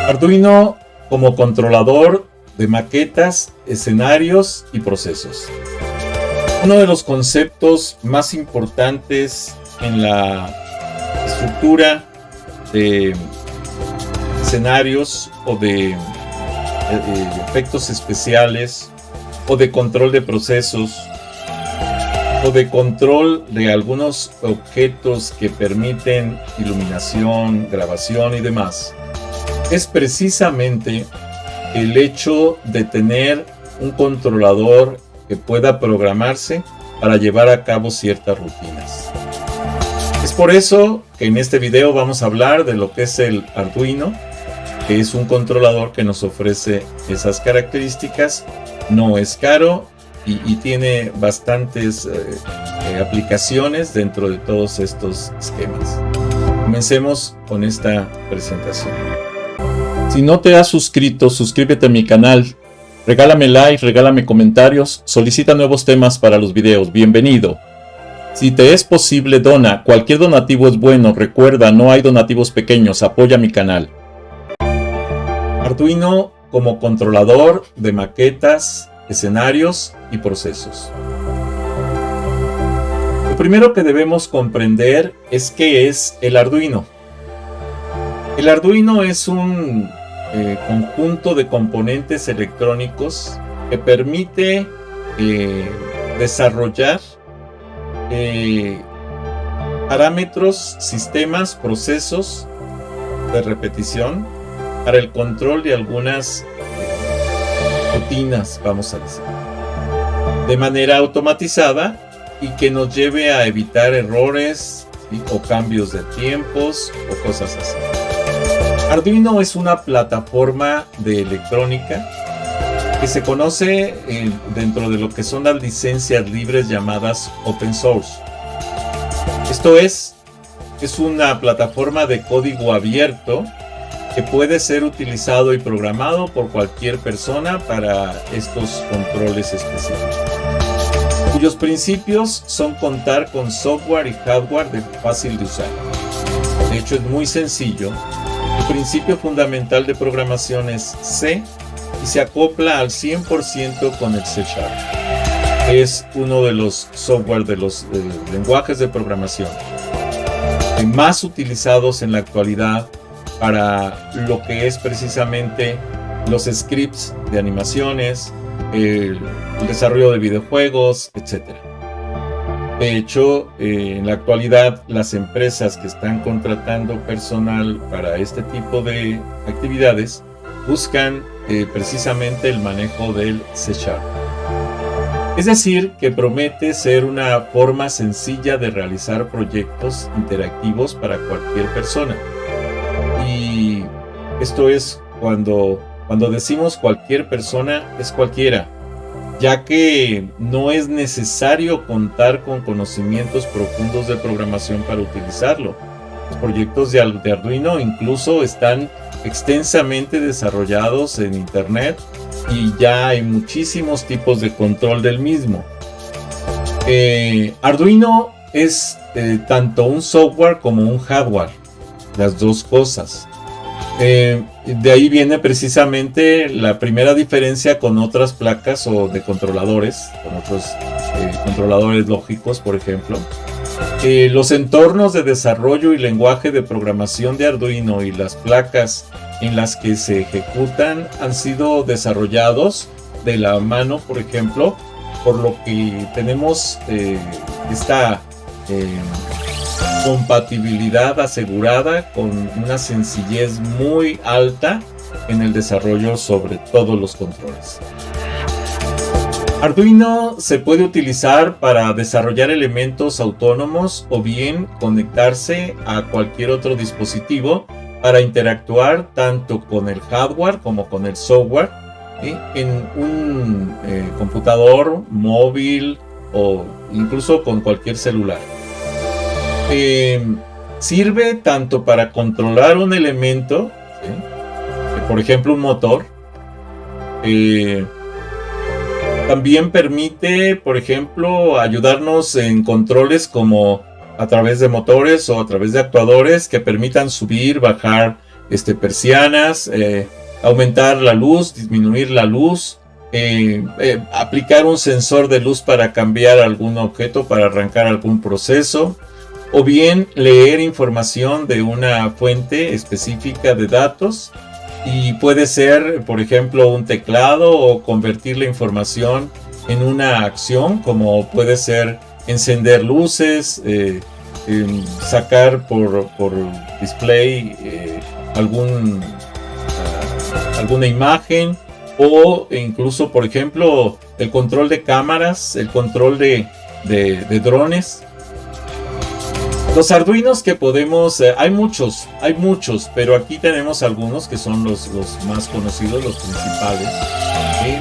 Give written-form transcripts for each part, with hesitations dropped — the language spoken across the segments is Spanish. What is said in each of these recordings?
Arduino como controlador de maquetas, escenarios y procesos. Uno de los conceptos más importantes en la estructura de escenarios o de efectos especiales o de control de procesos o de control de algunos objetos que permiten iluminación, grabación y demás, es precisamente el hecho de tener un controlador que pueda programarse para llevar a cabo ciertas rutinas. Es por eso que en este video vamos a hablar de lo que es el Arduino, que es un controlador que nos ofrece esas características. No es caro y tiene bastantes aplicaciones dentro de todos estos esquemas. Comencemos con esta presentación. Si no te has suscrito, suscríbete a mi canal, regálame like, regálame comentarios, solicita nuevos temas para los videos, bienvenido. Si te es posible, dona, cualquier donativo es bueno, recuerda, no hay donativos pequeños, apoya mi canal. Arduino como controlador de maquetas, escenarios y procesos. Lo primero que debemos comprender es qué es el Arduino. El Arduino es un conjunto de componentes electrónicos que permite desarrollar parámetros, sistemas, procesos de repetición para el control de algunas rutinas, vamos a decir, de manera automatizada y que nos lleve a evitar errores, ¿sí? O cambios de tiempos o cosas así. Arduino es una plataforma de electrónica que se conoce dentro de lo que son las licencias libres llamadas open source. Esto es una plataforma de código abierto que puede ser utilizado y programado por cualquier persona para estos controles específicos, cuyos principios son contar con software y hardware fácil de usar. De hecho, es muy sencillo. El principio fundamental de programación es C y se acopla al 100% con el C#. Es uno de los software de los lenguajes de programación más utilizados en la actualidad para lo que es precisamente los scripts de animaciones, el desarrollo de videojuegos, etc. De hecho, en la actualidad, las empresas que están contratando personal para este tipo de actividades buscan precisamente el manejo del C#. Es decir, que promete ser una forma sencilla de realizar proyectos interactivos para cualquier persona. Y esto es cuando decimos cualquier persona, es cualquiera, ya que no es necesario contar con conocimientos profundos de programación para utilizarlo. Los proyectos de Arduino incluso están extensamente desarrollados en Internet y ya hay muchísimos tipos de control del mismo. Arduino es tanto un software como un hardware, las dos cosas. De ahí viene precisamente la primera diferencia con otras placas o de controladores, con otros controladores lógicos, por ejemplo. Los entornos de desarrollo y lenguaje de programación de Arduino y las placas en las que se ejecutan han sido desarrollados de la mano, por ejemplo, por lo que tenemos esta compatibilidad asegurada con una sencillez muy alta en el desarrollo sobre todos los controles. Arduino se puede utilizar para desarrollar elementos autónomos o bien conectarse a cualquier otro dispositivo para interactuar tanto con el hardware como con el software, en un computador móvil o incluso con cualquier celular. Sirve tanto para controlar un elemento, por ejemplo un motor. También permite, por ejemplo, ayudarnos en controles como a través de motores o a través de actuadores que permitan subir, bajar persianas, aumentar la luz, disminuir la luz, aplicar un sensor de luz para cambiar algún objeto, para arrancar algún proceso, o bien leer información de una fuente específica de datos, y puede ser, por ejemplo, un teclado, o convertir la información en una acción, como puede ser encender luces, sacar por display alguna imagen, o incluso, por ejemplo, el control de cámaras, el control de drones. Los Arduinos que podemos, hay muchos, pero aquí tenemos algunos que son los más conocidos, los principales.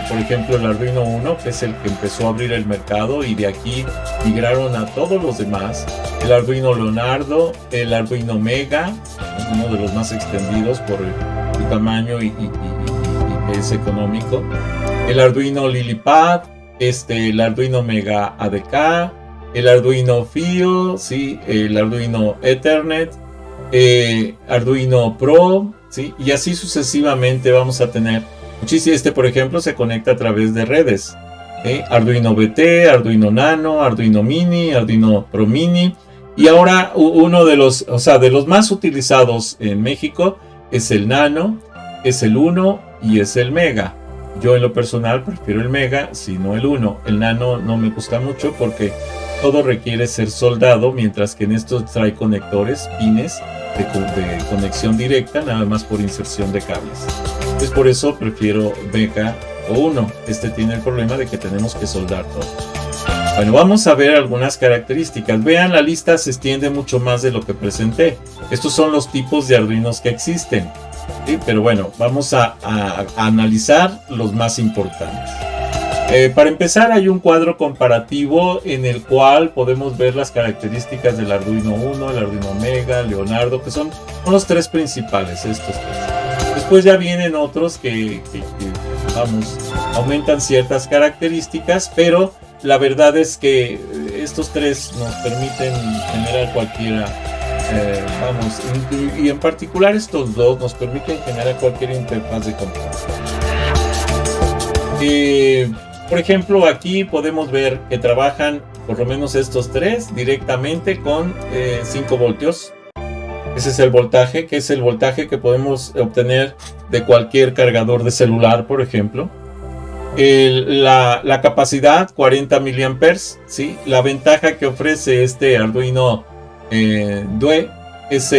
Por ejemplo, el Arduino Uno, que es el que empezó a abrir el mercado, y de aquí migraron a todos los demás. El Arduino Leonardo, el Arduino Mega, uno de los más extendidos por el tamaño y que es económico. El Arduino Lilipad, el Arduino Mega ADK, el Arduino Fio, ¿sí? El Arduino Ethernet, Arduino Pro, ¿sí? Y así sucesivamente vamos a tener muchísimo. Por ejemplo, se conecta a través de redes. Arduino BT, Arduino Nano, Arduino Mini, Arduino Pro Mini. Y ahora uno de los más utilizados en México es el Nano, es el Uno y es el Mega. Yo en lo personal prefiero el Mega, sino el Uno. El Nano no me gusta mucho porque todo requiere ser soldado, mientras que en estos trae conectores, pines de conexión directa, nada más por inserción de cables. Pues por eso prefiero Mega o Uno. Tiene el problema de que tenemos que soldar todo. Bueno, vamos a ver algunas características. Vean, la lista se extiende mucho más de lo que presenté. Estos son los tipos de Arduinos que existen. ¿Sí? Pero bueno, vamos a analizar los más importantes. Para empezar, hay un cuadro comparativo en el cual podemos ver las características del Arduino Uno, el Arduino Mega, Leonardo, que son los tres principales, estos tres. Después ya vienen otros que aumentan ciertas características, pero la verdad es que estos tres nos permiten generar cualquiera, y en particular estos dos nos permiten generar cualquier interfaz de control. Por ejemplo, aquí podemos ver que trabajan, por lo menos estos tres, directamente con 5 voltios. Ese es el voltaje, que es el voltaje que podemos obtener de cualquier cargador de celular, por ejemplo. La capacidad, 40 miliamperes, ¿sí? La ventaja que ofrece este Arduino Due es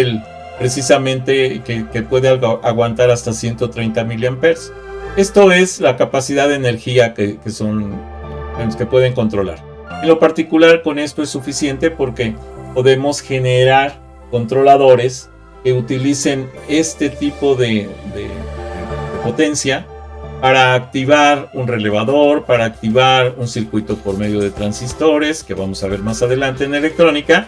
precisamente que puede aguantar hasta 130 miliamperes. Esto es la capacidad de energía que pueden controlar. En lo particular, con esto es suficiente porque podemos generar controladores que utilicen este tipo de potencia para activar un relevador, para activar un circuito por medio de transistores, que vamos a ver más adelante en electrónica,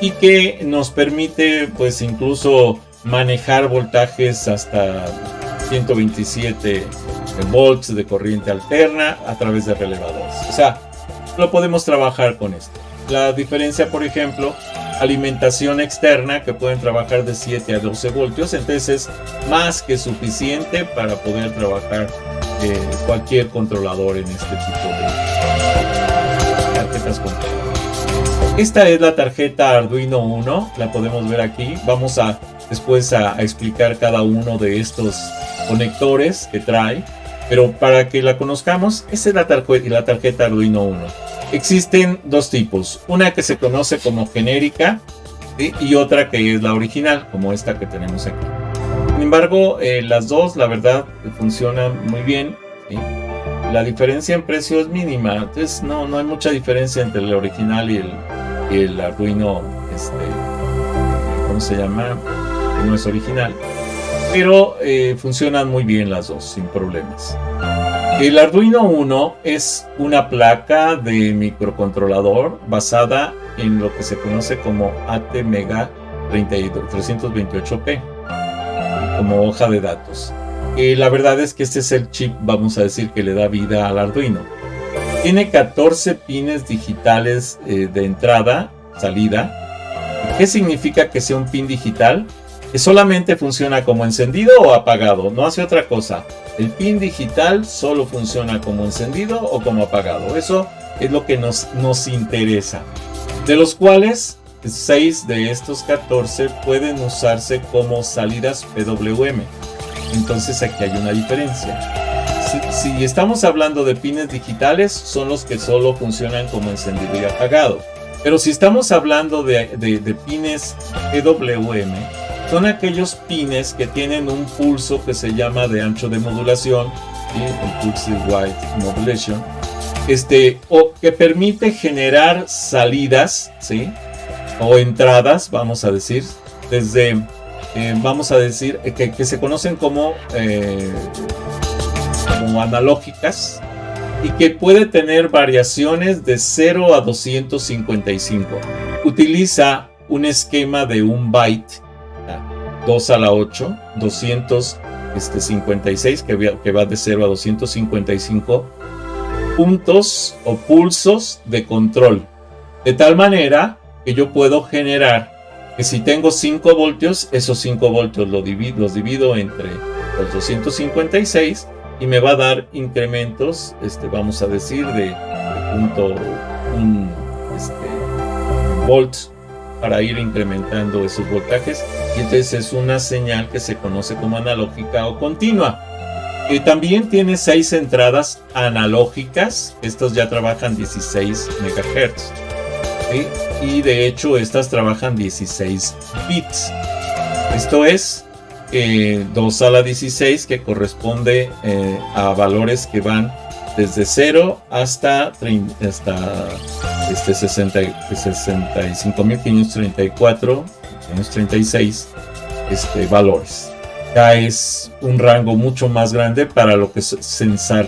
y que nos permite pues incluso manejar voltajes hasta 127 volts de corriente alterna a través de relevadores. O sea, lo podemos trabajar con esto. La diferencia, por ejemplo, alimentación externa, que pueden trabajar de 7 a 12 voltios, entonces es más que suficiente para poder trabajar cualquier controlador en este tipo de tarjetas controladoras. Esta es la tarjeta Arduino Uno, la podemos ver aquí. Vamos después a explicar cada uno de estos conectores que trae, pero para que la conozcamos, esta es la tarjeta Arduino Uno. Existen dos tipos, una que se conoce como genérica, ¿sí? Y otra que es la original, como esta que tenemos aquí. Sin embargo, las dos, la verdad, funcionan muy bien, ¿sí? La diferencia en precio es mínima, entonces no hay mucha diferencia entre el original y el Arduino, ¿cómo se llama? Que no es original, pero funcionan muy bien las dos, sin problemas. El Arduino Uno es una placa de microcontrolador basada en lo que se conoce como ATmega 328P, como hoja de datos. La verdad es que este es el chip, vamos a decir, que le da vida al Arduino. Tiene 14 pines digitales de entrada, salida. ¿Qué significa que sea un pin digital? Solamente funciona como encendido o apagado, no hace otra cosa. El pin digital solo funciona como encendido o como apagado. Eso es lo que nos interesa. De los cuales 6 de estos 14 pueden usarse como salidas PWM. Entonces aquí hay una diferencia. Si estamos hablando de pines digitales, son los que solo funcionan como encendido y apagado. Pero si estamos hablando de pines PWM, son aquellos pines que tienen un pulso que se llama de ancho de modulación, ¿sí? El Pulse Width Modulation, o que permite generar salidas, ¿sí? O entradas, vamos a decir, desde, que se conocen como analógicas, y que puede tener variaciones de 0 a 255. Utiliza un esquema de 1 byte, 2 a la 8, 256, que va de 0 a 255 puntos o pulsos de control. De tal manera que yo puedo generar que si tengo 5 voltios, esos 5 voltios los divido entre los 256 y me va a dar incrementos, vamos a decir, de 0.1 volts para ir incrementando esos voltajes. Y entonces es una señal que se conoce como analógica o continua. También tiene 6 entradas analógicas. Estas ya trabajan 16 MHz. ¿Sí? Y de hecho estas trabajan 16 bits. Esto es 2 a la 16, que corresponde a valores que van desde 0 hasta 65.534.536 valores. Ya es un rango mucho más grande para lo que es censar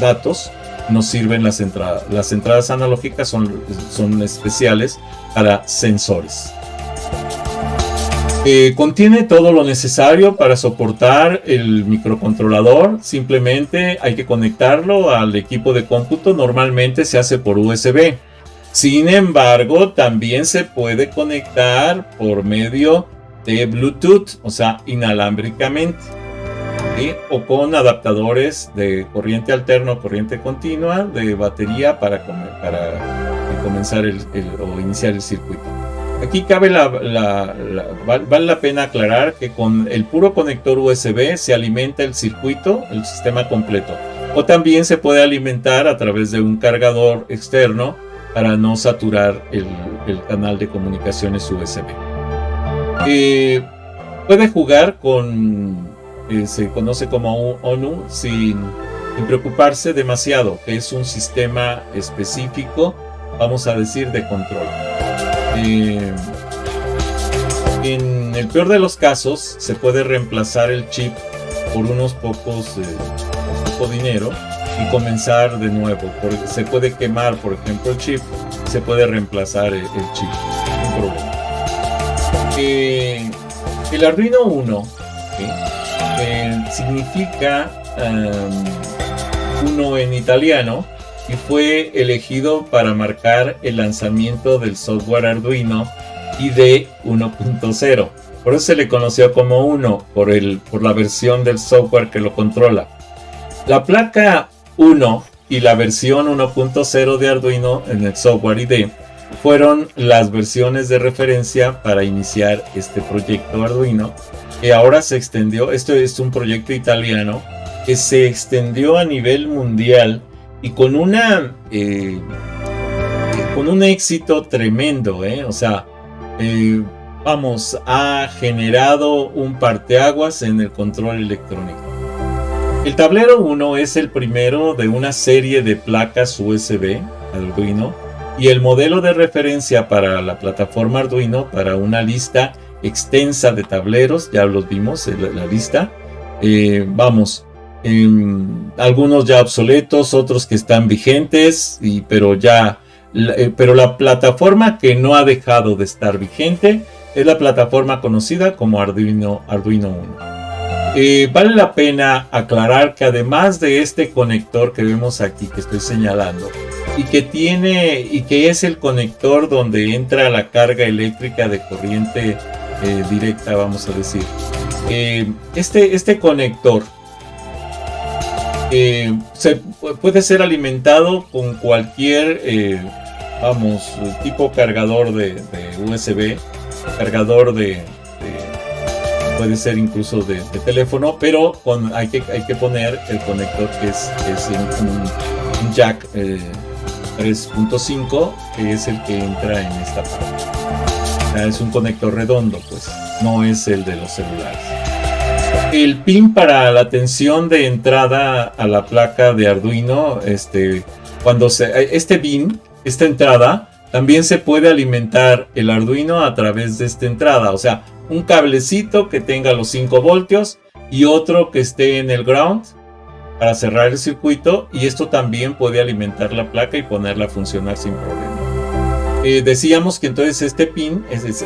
datos. Nos sirven las entradas. Las entradas analógicas son especiales para sensores. Contiene todo lo necesario para soportar el microcontrolador. Simplemente hay que conectarlo al equipo de cómputo. Normalmente se hace por USB. Sin embargo, también se puede conectar por medio de Bluetooth, o sea, inalámbricamente, ¿sí? O con adaptadores de corriente alterna o corriente continua de batería para comenzar o iniciar el circuito. Aquí vale la pena aclarar que con el puro conector USB se alimenta el circuito, el sistema completo. O también se puede alimentar a través de un cargador externo para no saturar el canal de comunicaciones USB. Puede jugar con, se conoce como un ONU sin preocuparse demasiado, que es un sistema específico, vamos a decir, de control. En el peor de los casos se puede reemplazar el chip por unos poco dinero y comenzar de nuevo. Se puede quemar, por ejemplo, el chip, se puede reemplazar el chip, sin problema. El Arduino Uno, ¿sí? Significa uno en italiano, y fue elegido para marcar el lanzamiento del software Arduino IDE 1.0. Por eso se le conoció como Uno, por la versión del software que lo controla. La placa 1 y la versión 1.0 de Arduino en el software IDE fueron las versiones de referencia para iniciar este proyecto Arduino, que ahora se extendió. Esto es un proyecto italiano que se extendió a nivel mundial y con un éxito tremendo, o sea, ha generado un parteaguas en el control electrónico. El tablero 1 es el primero de una serie de placas USB Arduino y el modelo de referencia para la plataforma Arduino para una lista extensa de tableros. Ya los vimos en la lista. Algunos ya obsoletos, otros que están vigentes, pero la plataforma que no ha dejado de estar vigente es la plataforma conocida como Arduino 1. Vale la pena aclarar que además de este conector que vemos aquí, que estoy señalando, y que es el conector donde entra la carga eléctrica de corriente directa, vamos a decir. Este conector puede ser alimentado con cualquier tipo cargador de USB, cargador puede ser incluso de teléfono, pero hay que poner el conector que es un jack 3.5, que es el que entra en esta parte. O sea, es un conector redondo, pues no es el de los celulares. El pin para la tensión de entrada a la placa de Arduino, esta entrada, también se puede alimentar el Arduino a través de esta entrada. O sea, un cablecito que tenga los 5 voltios y otro que esté en el ground para cerrar el circuito, y esto también puede alimentar la placa y ponerla a funcionar sin problema. Decíamos que entonces este pin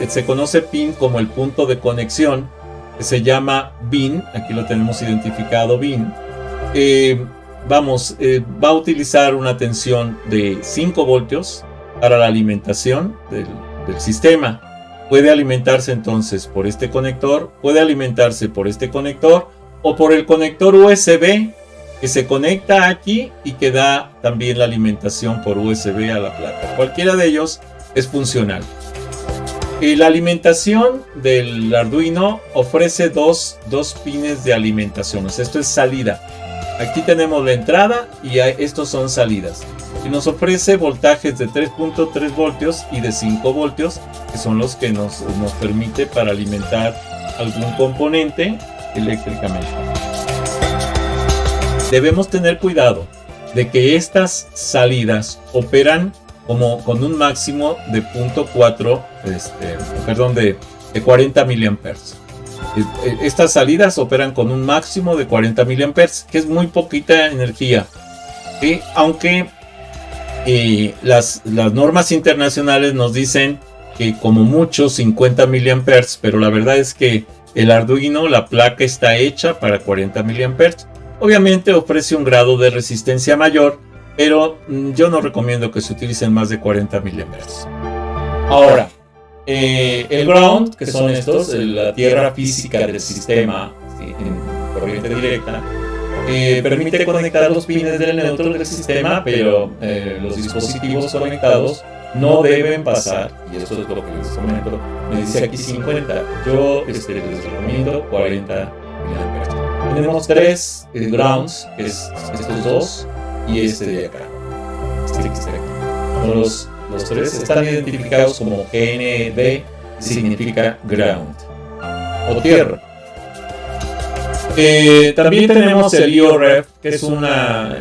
se conoce pin como el punto de conexión, que se llama bin. Aquí lo tenemos identificado, bin. Va a utilizar una tensión de 5 voltios para la alimentación del sistema. Puede alimentarse entonces por este conector, puede alimentarse por este conector o por el conector USB que se conecta aquí y que da también la alimentación por USB a la placa. Cualquiera de ellos es funcional. La alimentación del Arduino ofrece dos pines de alimentación. O sea, esto es salida. Aquí tenemos la entrada y estos son salidas. Y nos ofrece voltajes de 3.3 voltios y de 5 voltios, que son los que nos permite para alimentar algún componente eléctricamente. Debemos tener cuidado de que estas salidas operan con un máximo de 40 miliamperes. Estas salidas operan con un máximo de 40 miliamperes, que es muy poquita energía. ¿Sí? Aunque las normas internacionales nos dicen que como mucho 50 miliamperes, pero la verdad es que el Arduino, la placa está hecha para 40 miliamperes. Obviamente ofrece un grado de resistencia mayor, pero yo no recomiendo que se utilicen más de 40 miliamperes. Ahora, el ground, que son estos, la tierra física del sistema, ¿sí?, en corriente directa, permite conectar los pines del neutro del sistema, pero los dispositivos conectados no deben pasar, y eso es lo que les comento. Me dice aquí 50, yo les recomiendo 40 miliamperes. Tenemos 3 grounds, que es estos dos y este de acá. Son los 3 están identificados como GND, significa ground o tierra. También tenemos el IO-Ref, que es una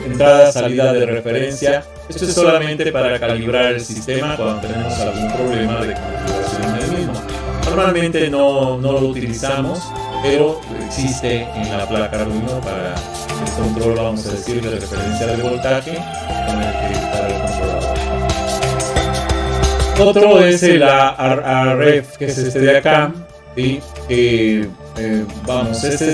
entrada-salida de referencia. Esto es solamente para calibrar el sistema cuando tenemos algún problema de configuración del mismo. Normalmente no lo utilizamos, pero existe en la placa Arduino para el control, vamos a decir, de referencia de voltaje para el controlador. Otro es el ARF, que es este de acá, ¿sí? Este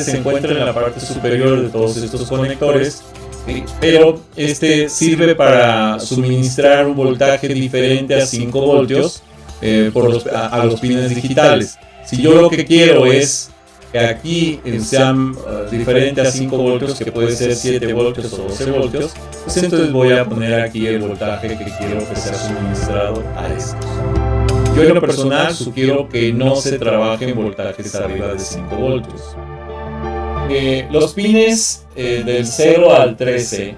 se encuentra en la parte superior de todos estos conectores, ¿sí? Pero este sirve para suministrar un voltaje diferente a 5 voltios a los pines digitales. Si yo lo que quiero es que aquí sean diferentes a 5 voltios, que puede ser 7 voltios o 12 voltios, pues entonces voy a poner aquí el voltaje que quiero que sea suministrado a estos. Yo en lo personal sugiero que no se trabaje en voltajes arriba de 5 voltios. Los pines del 0 al 13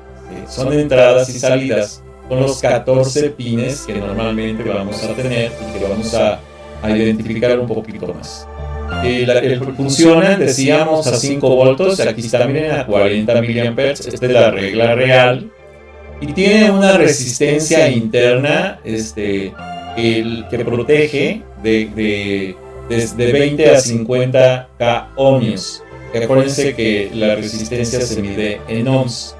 son entradas y salidas. Son los 14 pines que normalmente vamos a tener y que vamos a identificar un poquito más. Funcionan, decíamos, a 5 voltios. Aquí está, miren, a 40 miliamperes. Esta es la regla real. Y tiene una resistencia interna que protege desde 20 a 50 k ohmios. Acuérdense que la resistencia se mide en ohms.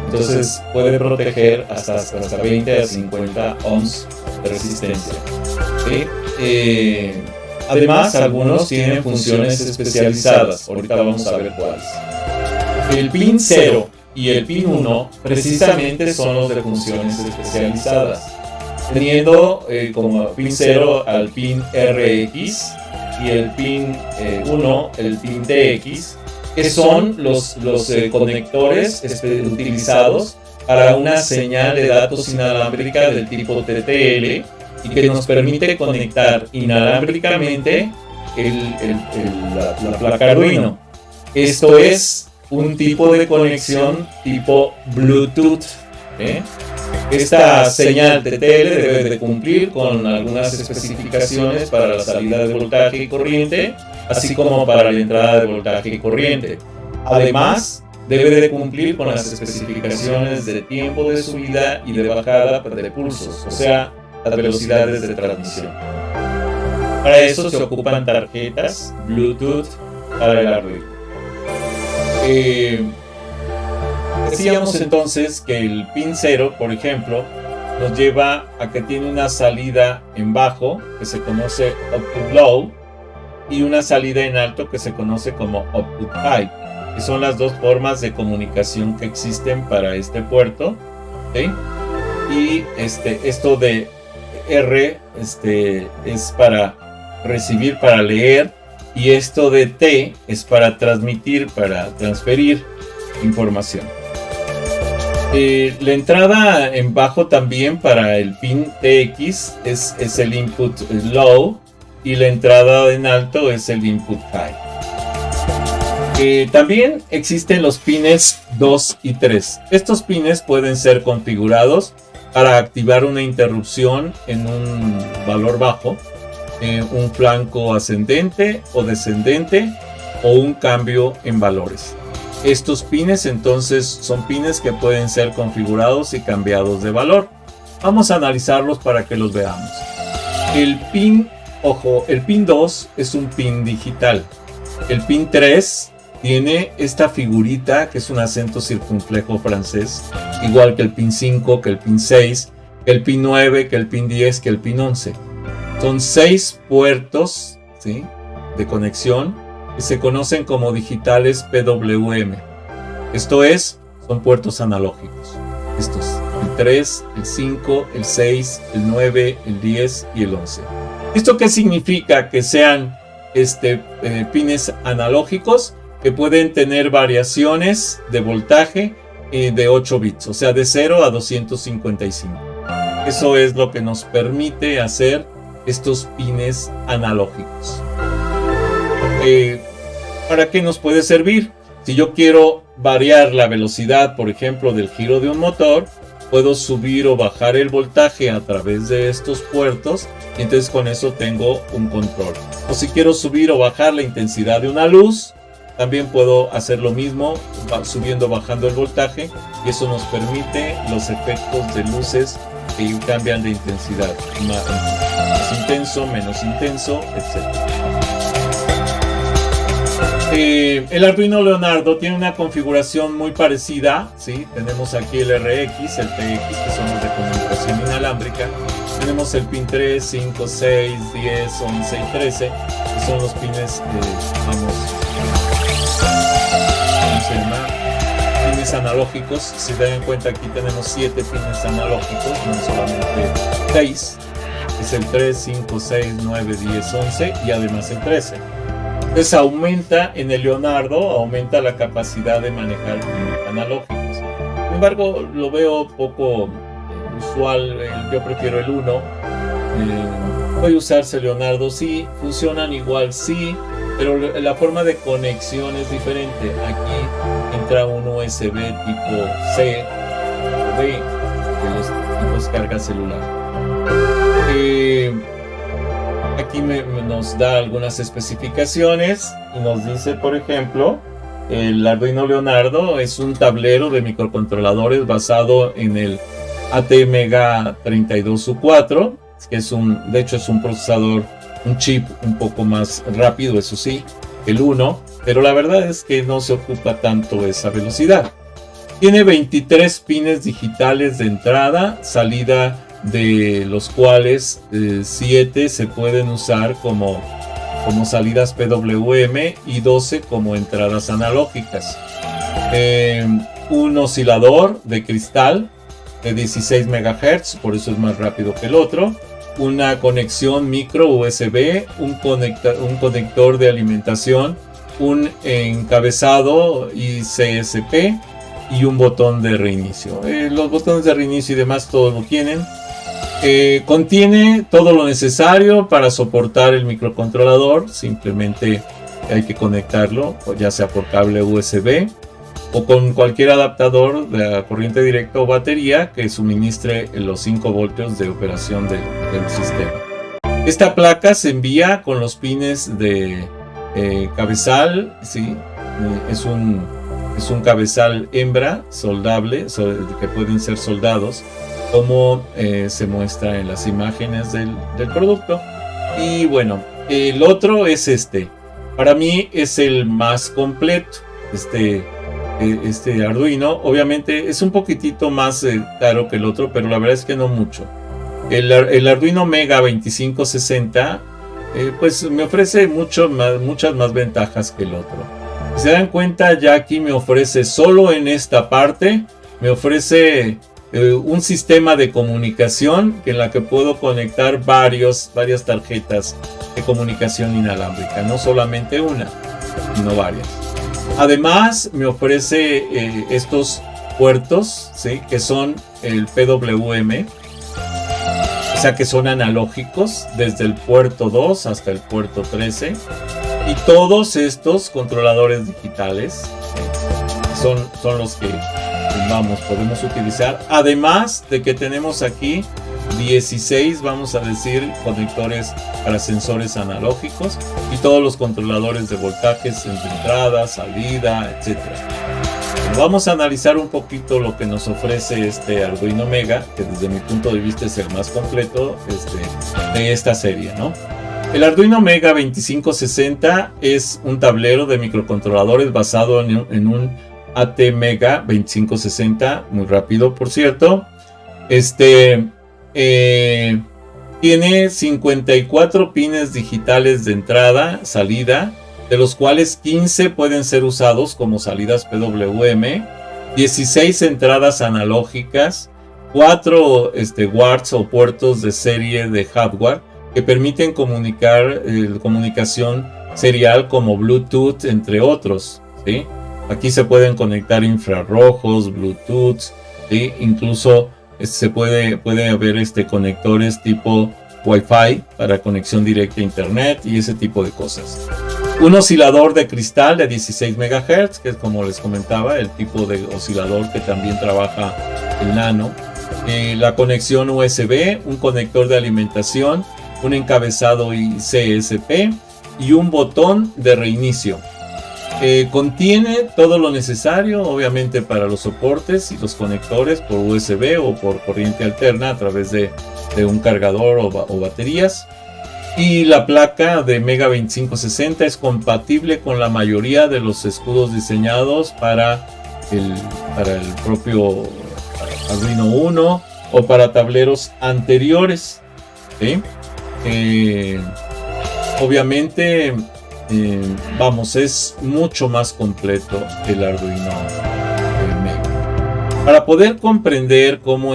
Entonces puede proteger hasta 20 a 50 ohms de resistencia. ¿Sí? Además, algunos tienen funciones especializadas. Ahorita vamos a ver cuáles. El pin 0 y el pin 1 precisamente son los de funciones especializadas, teniendo como pin 0 al pin RX, y el pin 1, el pin TX, que son los conectores utilizados para una señal de datos inalámbrica del tipo TTL y que nos permite conectar inalámbricamente la placa Arduino. Esto es un tipo de conexión tipo Bluetooth. Esta señal TTL debe de cumplir con algunas especificaciones para la salida de voltaje y corriente, así como para la entrada de voltaje y corriente. Además, debe de cumplir con las especificaciones de tiempo de subida y de bajada de pulsos, o sea, las velocidades de transmisión. Para eso se ocupan tarjetas Bluetooth para el Arduino. Decíamos entonces que el pin 0, por ejemplo, nos lleva a que tiene una salida en bajo, que se conoce output low, y una salida en alto, que se conoce como output high, que son las dos formas de comunicación que existen para este puerto. ¿Sí? Y esto de R es para recibir, para leer, y esto de T es para transmitir, para transferir información. La entrada en bajo también para el pin TX es el input low, y la entrada en alto es el input high. También existen los pines 2 y 3. Estos pines pueden ser configurados para activar una interrupción en un valor bajo, un flanco ascendente o descendente, o un cambio en valores. Estos pines entonces son pines que pueden ser configurados y cambiados de valor. Vamos a analizarlos para que los veamos. El pin 2 es un pin digital. El pin 3 tiene esta figurita que es un acento circunflejo francés, igual que el pin 5, que el pin 6, que el pin 9, que el pin 10, que el pin 11. Son 6 puertos, ¿sí?, de conexión que se conocen como digitales PWM. Esto es, son puertos analógicos. Estos, el 3, el 5, el 6, el 9, el 10 y el 11. ¿Esto qué significa? Que sean pines analógicos que pueden tener variaciones de voltaje de 8 bits, o sea, de 0 a 255. Eso es lo que nos permite hacer estos pines analógicos. ¿Para qué nos puede servir? Si yo quiero variar la velocidad, por ejemplo, del giro de un motor, puedo subir o bajar el voltaje a través de estos puertos, y entonces con eso tengo un control. O si quiero subir o bajar la intensidad de una luz, también puedo hacer lo mismo, subiendo o bajando el voltaje, y eso nos permite los efectos de luces que cambian de intensidad, más intenso, menos intenso, etc. El Arduino Leonardo tiene una configuración muy parecida, ¿sí? Tenemos aquí el RX, el TX, que son los de comunicación inalámbrica. Tenemos el pin 3, 5, 6, 10, 11 y 13, que son los pines, ¿cómo se llama? Pines analógicos. Si se dan cuenta, aquí tenemos 7 pines analógicos, no solamente 6. Es el 3, 5, 6, 9, 10, 11 y además el 13. Entonces aumenta en el Leonardo, aumenta la capacidad de manejar pines analógicos. Sin embargo, lo veo poco usual. Yo prefiero el 1. Puede usarse Leonardo, sí. Funcionan igual, sí. Pero la forma de conexión es diferente. Aquí entra un USB tipo C o D, de los tipos carga celular. Aquí nos da algunas especificaciones y nos dice, por ejemplo, el Arduino Leonardo es un tablero de microcontroladores basado en el ATmega32U4, que de hecho es un procesador, un chip un poco más rápido, eso sí, el 1, pero la verdad es que no se ocupa tanto esa velocidad. Tiene 23 pines digitales de entrada, salida, de los cuales 7 se pueden usar como salidas PWM y 12 como entradas analógicas. Un oscilador de cristal de 16 MHz, por eso es más rápido que el otro. una conexión micro USB, un conector de alimentación, un encabezado y CSP y un botón de reinicio. Los botones de reinicio y demás todos lo tienen. Contiene todo lo necesario para soportar el microcontrolador. Simplemente hay que conectarlo, ya sea por cable USB o con cualquier adaptador de corriente directa o batería que suministre los 5 voltios de operación del sistema. Esta placa se envía con los pines de cabezal, ¿sí? Es un cabezal hembra soldable, que pueden ser soldados, como se muestra en las imágenes del producto. Y bueno, el otro es este. Para mí es el más completo. Este Arduino, obviamente es un poquitito más caro que el otro, pero la verdad es que no mucho. El Arduino Mega 2560 pues me ofrece muchas más ventajas que el otro. Si se dan cuenta, ya aquí me ofrece solo en esta parte, me ofrece un sistema de comunicación en la que puedo conectar varias tarjetas de comunicación inalámbrica, no solamente una, sino varias. Además me ofrece estos puertos, ¿sí? Que son el PWM, o sea que son analógicos desde el puerto 2 hasta el puerto 13, y todos estos controladores digitales son los que podemos utilizar, además de que tenemos aquí 16, vamos a decir, conectores para sensores analógicos y todos los controladores de voltajes en entrada, salida, etc. Vamos a analizar un poquito lo que nos ofrece este Arduino Mega, que desde mi punto de vista es el más completo de esta serie, ¿no? El Arduino Mega 2560 es un tablero de microcontroladores basado en un ATmega 2560, muy rápido por cierto. Tiene 54 pines digitales de entrada, salida, de los cuales 15 pueden ser usados como salidas PWM, 16 entradas analógicas, 4 warts o puertos de serie de hardware que permiten comunicación serial como Bluetooth, entre otros, ¿sí? Aquí se pueden conectar infrarrojos, Bluetooth, ¿sí? Incluso puede haber conectores tipo Wi-Fi para conexión directa a internet y ese tipo de cosas. Un oscilador de cristal de 16 MHz, que es, como les comentaba, el tipo de oscilador que también trabaja el Nano. La conexión USB, un conector de alimentación, un encabezado y CSP y un botón de reinicio. Contiene todo lo necesario, obviamente, para los soportes y los conectores por USB o por corriente alterna a través de un cargador o baterías. Y la placa de Mega 2560 es compatible con la mayoría de los escudos diseñados para el propio Arduino Uno o para tableros anteriores, ¿sí? Obviamente, es mucho más completo el Arduino Mega. Para poder comprender cómo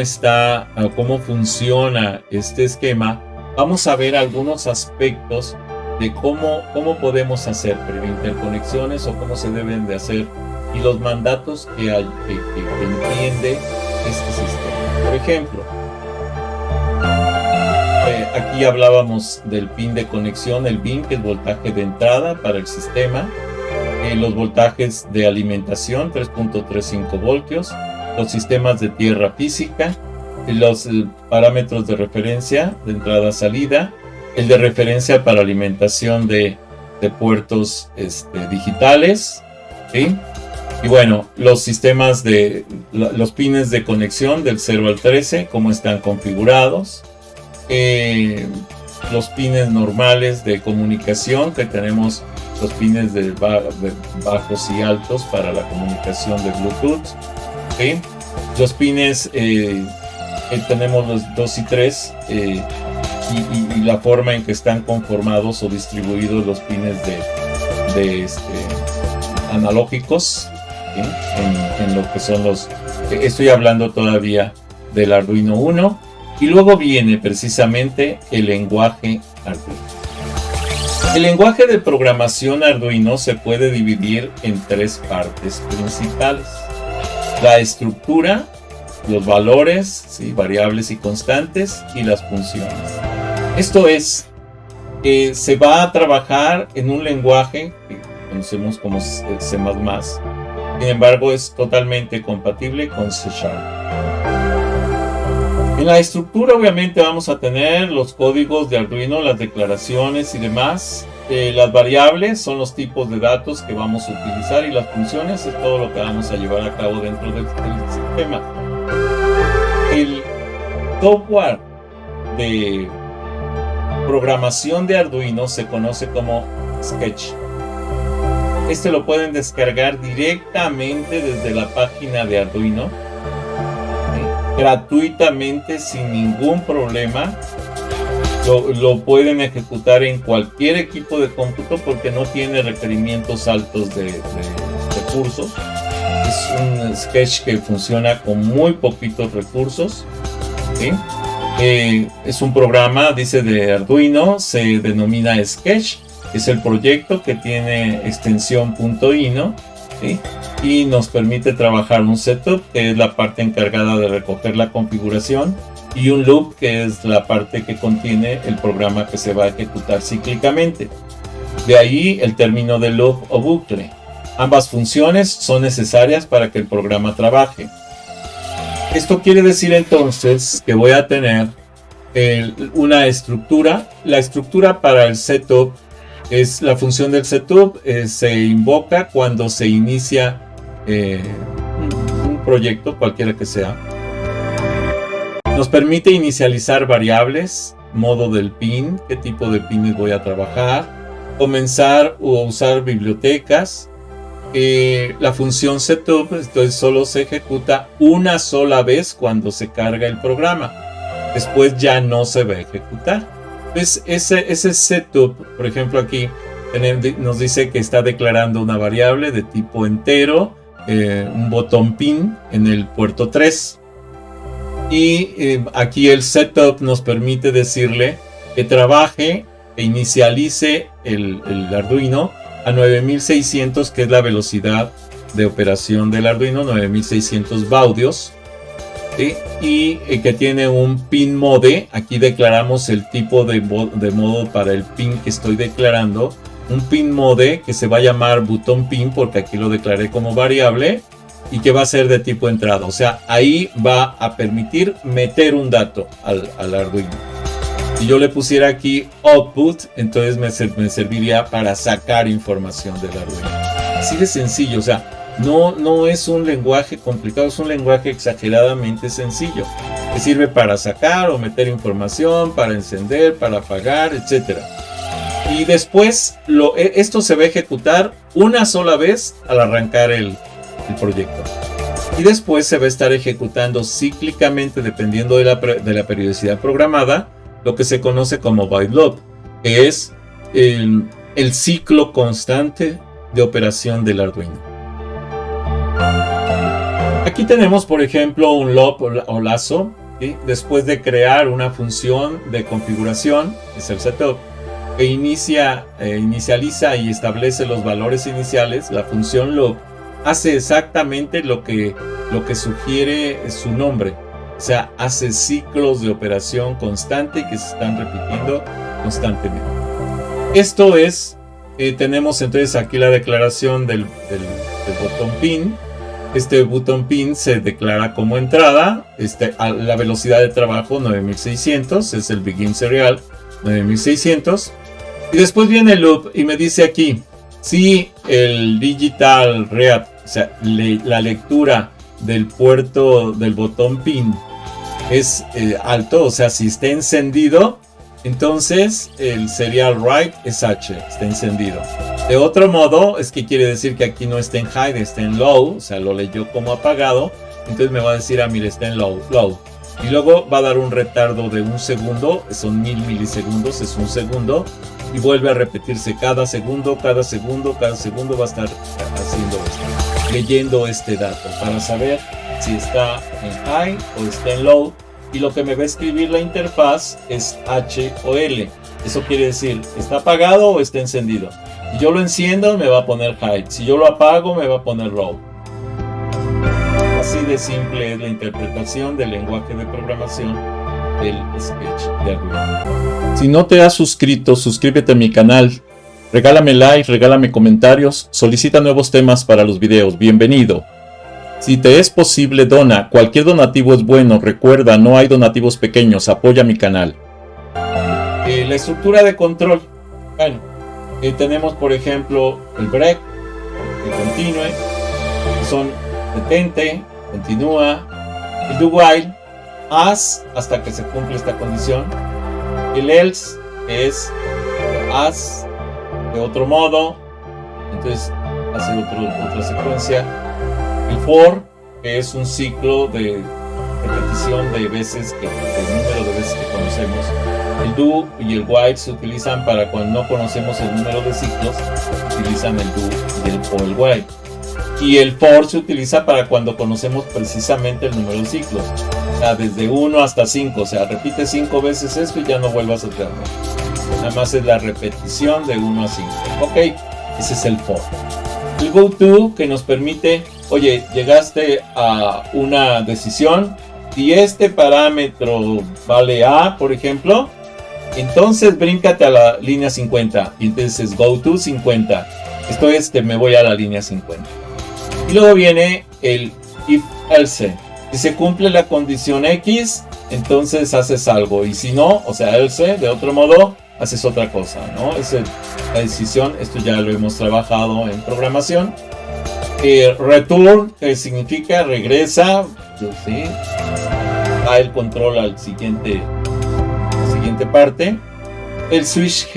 funciona este esquema, vamos a ver algunos aspectos de cómo podemos hacer interconexiones o cómo se deben de hacer y los mandatos que entiende este sistema. Por ejemplo, aquí hablábamos del pin de conexión, el BIN, que es voltaje de entrada para el sistema, los voltajes de alimentación, 3.35 voltios, los sistemas de tierra física, los parámetros de referencia de entrada-salida, el de referencia para alimentación de puertos digitales, ¿sí? Y bueno, los sistemas los pines de conexión del 0 al 13, cómo están configurados, los pines normales de comunicación, que tenemos los pines de bajos y altos para la comunicación de Bluetooth, ¿sí? Los pines tenemos los 2 y 3 y la forma en que están conformados o distribuidos los pines de analógicos, ¿sí? en lo que son estoy hablando todavía del Arduino Uno. Y luego viene precisamente el lenguaje Arduino. El lenguaje de programación Arduino se puede dividir en tres partes principales: la estructura, los valores, ¿sí?, variables y constantes, y las funciones. Esto es, se va a trabajar en un lenguaje que conocemos como C++, sin embargo es totalmente compatible con C#. En la estructura obviamente vamos a tener los códigos de Arduino, las declaraciones y demás. Las variables son los tipos de datos que vamos a utilizar, y las funciones es todo lo que vamos a llevar a cabo dentro del sistema. El software de programación de Arduino se conoce como Sketch. Este lo pueden descargar directamente desde la página de Arduino, gratuitamente, sin ningún problema. Lo pueden ejecutar en cualquier equipo de cómputo porque no tiene requerimientos altos de recursos. Es un Sketch que funciona con muy poquitos recursos, ¿sí? Es un programa, dice, de Arduino, se denomina Sketch. Es el proyecto que tiene extensión .ino, ¿sí?, y nos permite trabajar un setup, que es la parte encargada de recoger la configuración, y un loop, que es la parte que contiene el programa que se va a ejecutar cíclicamente. De ahí el término de loop o bucle. Ambas funciones son necesarias para que el programa trabaje. Esto quiere decir entonces que voy a tener una estructura. La estructura para el setup es la función del setup. Se invoca cuando se inicia un proyecto, cualquiera que sea. Nos permite inicializar variables, modo del pin, qué tipo de pines voy a trabajar, comenzar o usar bibliotecas. La función setup, entonces, solo se ejecuta una sola vez cuando se carga el programa. Después ya no se va a ejecutar. Entonces ese setup, por ejemplo, aquí nos dice que está declarando una variable de tipo entero, un botón pin en el puerto 3. Y aquí el setup nos permite decirle que trabaje e inicialice el Arduino a 9600, que es la velocidad de operación del Arduino, 9600 baudios, ¿sí?, y que tiene un pin mode. Aquí declaramos el tipo de modo para el pin que estoy declarando, un pin mode que se va a llamar button pin porque aquí lo declaré como variable, y que va a ser de tipo entrada. O sea, ahí va a permitir meter un dato al Arduino. Si yo le pusiera aquí output, entonces me serviría para sacar información del Arduino. Así de sencillo. O sea, no es un lenguaje complicado, es un lenguaje exageradamente sencillo, que sirve para sacar o meter información, para encender, para apagar, etc. Y después esto se va a ejecutar una sola vez al arrancar el proyecto, y después se va a estar ejecutando cíclicamente, dependiendo de la periodicidad programada, lo que se conoce como byte loop, que es el ciclo constante de operación del Arduino. Aquí tenemos, por ejemplo, un loop o lazo, ¿sí?, después de crear una función de configuración, que es el setup, que inicializa y establece los valores iniciales. La función loop hace exactamente lo que sugiere su nombre. O sea, hace ciclos de operación constante que se están repitiendo constantemente. Esto es, tenemos entonces aquí la declaración del botón pin. Este botón pin se declara como entrada. A la velocidad de trabajo 9600, es el begin serial 9600. Y después viene el loop y me dice aquí, si el digital read, o sea, la lectura del puerto del botón pin es alto, o sea, si está encendido, entonces el serial write es H, está encendido. De otro modo, es que quiere decir que aquí no está en high, está en low, o sea, lo leyó como apagado, entonces me va a decir, mira, está en low. Y luego va a dar un retardo de 1 segundo, son 1000 milisegundos, es 1 segundo, y vuelve a repetirse cada segundo va a estar haciendo esto, leyendo este dato para saber si está en high o está en low, y lo que me va a escribir la interfaz es H o L. Eso quiere decir, ¿está apagado o está encendido? Si yo lo enciendo, me va a poner hide. Si yo lo apago, me va a poner low. Así de simple es la interpretación del lenguaje de programación del Sketch de Arduino. Si no te has suscrito, suscríbete a mi canal. Regálame like, regálame comentarios, solicita nuevos temas para los videos. Bienvenido. Si te es posible, dona. Cualquier donativo es bueno. Recuerda, no hay donativos pequeños. Apoya mi canal. La estructura de control. Bueno, tenemos por ejemplo el break, que continúe. Son detente, continúa. El do while, hasta que se cumple esta condición. El else es haz de otro modo. Entonces hace otra secuencia. El for, que es un ciclo de repetición de veces, el número de veces que conocemos. El do y el while se utilizan para cuando no conocemos el número de ciclos, utilizan el do o el while. Y el for se utiliza para cuando conocemos precisamente el número de ciclos. O sea, desde 1 hasta 5. O sea, repite 5 veces esto y ya no vuelvas a hacerlo. Nada más es la repetición de 1 a 5. Ok, ese es el for. El goTo, que nos permite, oye, llegaste a una decisión. Si este parámetro vale A, por ejemplo, entonces bríncate a la línea 50. Y entonces goTo 50. Esto es, me voy a la línea 50. Y luego viene el if else. Si se cumple la condición X, entonces haces algo. Y si no, o sea, else, de otro modo, haces otra cosa, ¿no? Es la decisión. Esto ya lo hemos trabajado en programación. Return, que significa regresa, ¿sí? Da el control al la siguiente parte. El switch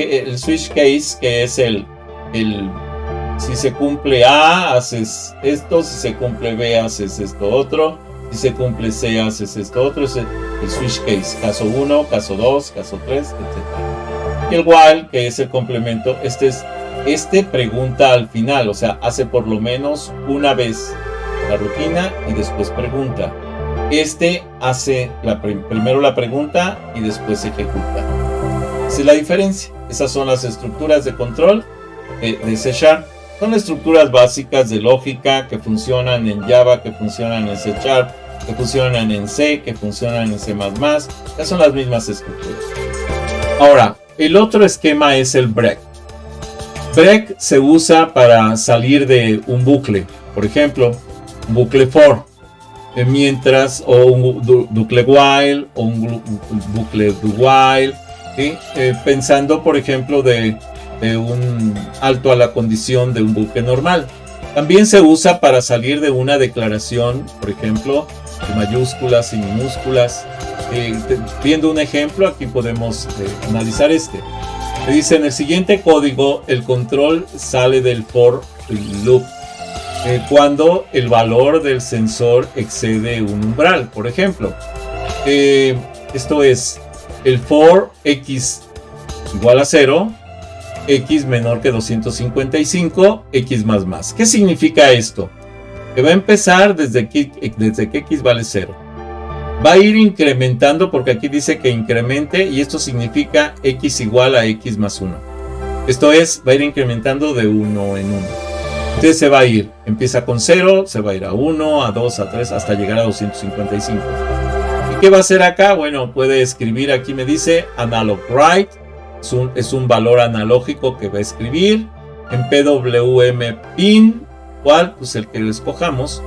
case, que es el si se cumple A, haces esto. Si se cumple B, haces esto otro. Si se cumple C, haces esto otro. Es el switch case. Caso 1, caso 2, caso 3, etc. Y el while, que es el complemento. Este pregunta al final. O sea, hace por lo menos una vez la rutina y después pregunta. Este hace primero la pregunta y después ejecuta. Esa es la diferencia. Esas son las estructuras de control de C#. Son estructuras básicas de lógica que funcionan en Java, que funcionan en C#, que funcionan en C, que funcionan en C++. Ya son las mismas estructuras. Ahora, el otro esquema es el break. Break se usa para salir de un bucle. Por ejemplo, un bucle for. Mientras, o un bucle while, o un bucle do while. ¿Sí? Pensando, por ejemplo, de un alto a la condición de un bucle normal. También se usa para salir de una declaración, por ejemplo, de mayúsculas y minúsculas. Viendo un ejemplo, aquí podemos analizar este. Me dice, en el siguiente código, el control sale del for loop cuando el valor del sensor excede un umbral, por ejemplo. Esto es el for x igual a 0, x menor que 255, x más más. ¿Qué significa esto? Que va a empezar desde que x vale 0. Va a ir incrementando, porque aquí dice que incremente, y esto significa x igual a x más 1. Esto es, va a ir incrementando de 1 en 1. Entonces se va a ir, empieza con 0, se va a ir a 1, a 2, a 3, hasta llegar a 255. ¿Y qué va a hacer acá? Bueno, puede escribir, aquí me dice analog write, es un valor analógico que va a escribir en PWM pin, ¿cuál? Pues el que escojamos,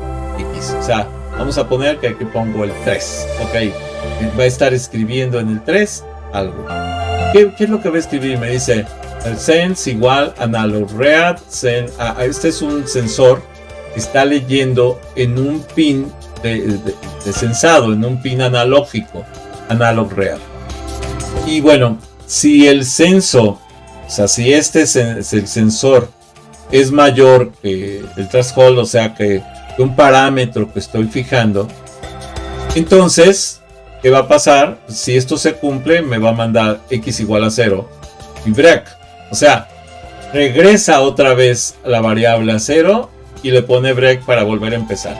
X. O sea, vamos a poner que aquí pongo el 3, ok. Va a estar escribiendo en el 3 algo. ¿Qué es lo que va a escribir? Me dice el sense igual analog read. Este es un sensor que está leyendo en un pin de sensado, en un pin analógico, analog read. Y bueno, si el censo, o sea, si el sensor es mayor que el threshold, o sea, que un parámetro que estoy fijando, entonces, ¿qué va a pasar? Si esto se cumple, me va a mandar x igual a 0 y break. O sea, regresa otra vez la variable a 0 y le pone break para volver a empezar.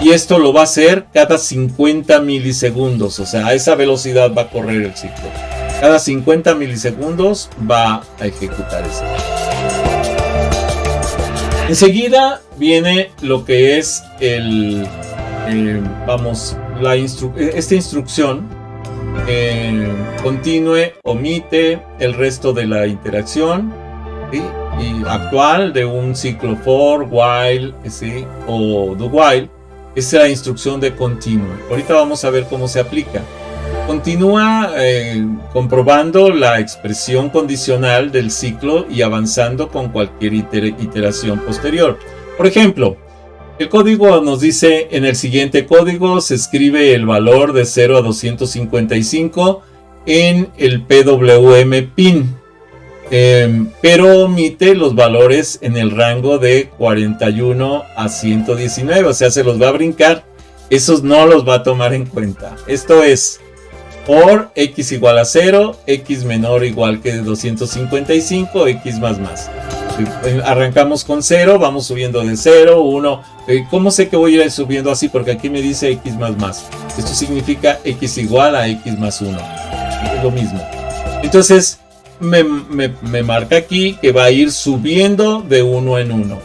Y esto lo va a hacer cada 50 milisegundos. O sea, a esa velocidad va a correr el ciclo. Cada 50 milisegundos va a ejecutar esto. Enseguida viene lo que es esta instrucción. Continue, omite el resto de la interacción, ¿sí? Y actual de un ciclo for, while, ¿sí? O do while. Esa es la instrucción de continue. Ahorita vamos a ver cómo se aplica. Continúa comprobando la expresión condicional del ciclo y avanzando con cualquier iteración posterior. Por ejemplo, el código nos dice: en el siguiente código se escribe el valor de 0 a 255 en el PWM pin, pero omite los valores en el rango de 41 a 119, o sea, se los va a brincar. Esos no los va a tomar en cuenta. Esto es por x igual a 0, x menor o igual que 255, x más más. Arrancamos con 0, vamos subiendo de 0, 1. ¿Cómo sé que voy a ir subiendo así? Porque aquí me dice x más más. Esto significa x igual a x más 1. Es lo mismo. Entonces me marca aquí que va a ir subiendo de 1 en 1.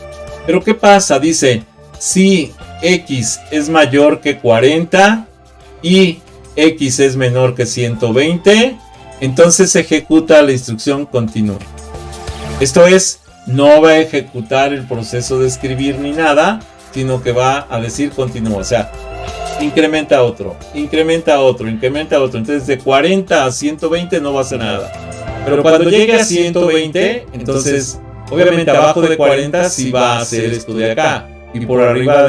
Pero ¿qué pasa? Dice, si x es mayor que 40 y x es menor que 120, entonces se ejecuta la instrucción continue. Esto es, no va a ejecutar el proceso de escribir ni nada, sino que va a decir continúa. O sea, incrementa otro, incrementa otro, incrementa otro. Entonces de 40 a 120 no va a hacer nada. Pero cuando llegue a 120, entonces obviamente abajo de 40 sí va a hacer esto de acá. Y por arriba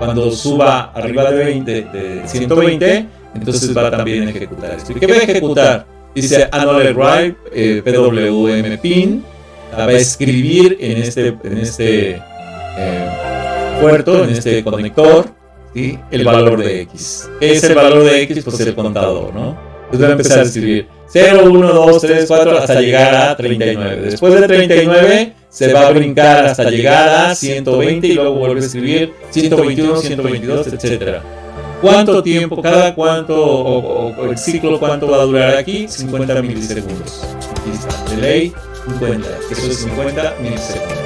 cuando suba arriba de 120, entonces va también a ejecutar esto. ¿Y qué va a ejecutar? Dice anual write PWM pin. Va a escribir en este puerto, en este conector, ¿sí? El valor de x. ¿Qué es el valor de x? Pues el contador, ¿no? Entonces va a empezar a escribir 0, 1, 2, 3, 4 hasta llegar a 39. Después de 39 se va a brincar hasta llegar a 120 y luego vuelve a escribir 121, 122, etc. ¿Cuánto tiempo, cada cuánto, o el ciclo cuánto va a durar aquí? 50 milisegundos. Aquí está, delay 50, eso es 50 milisegundos.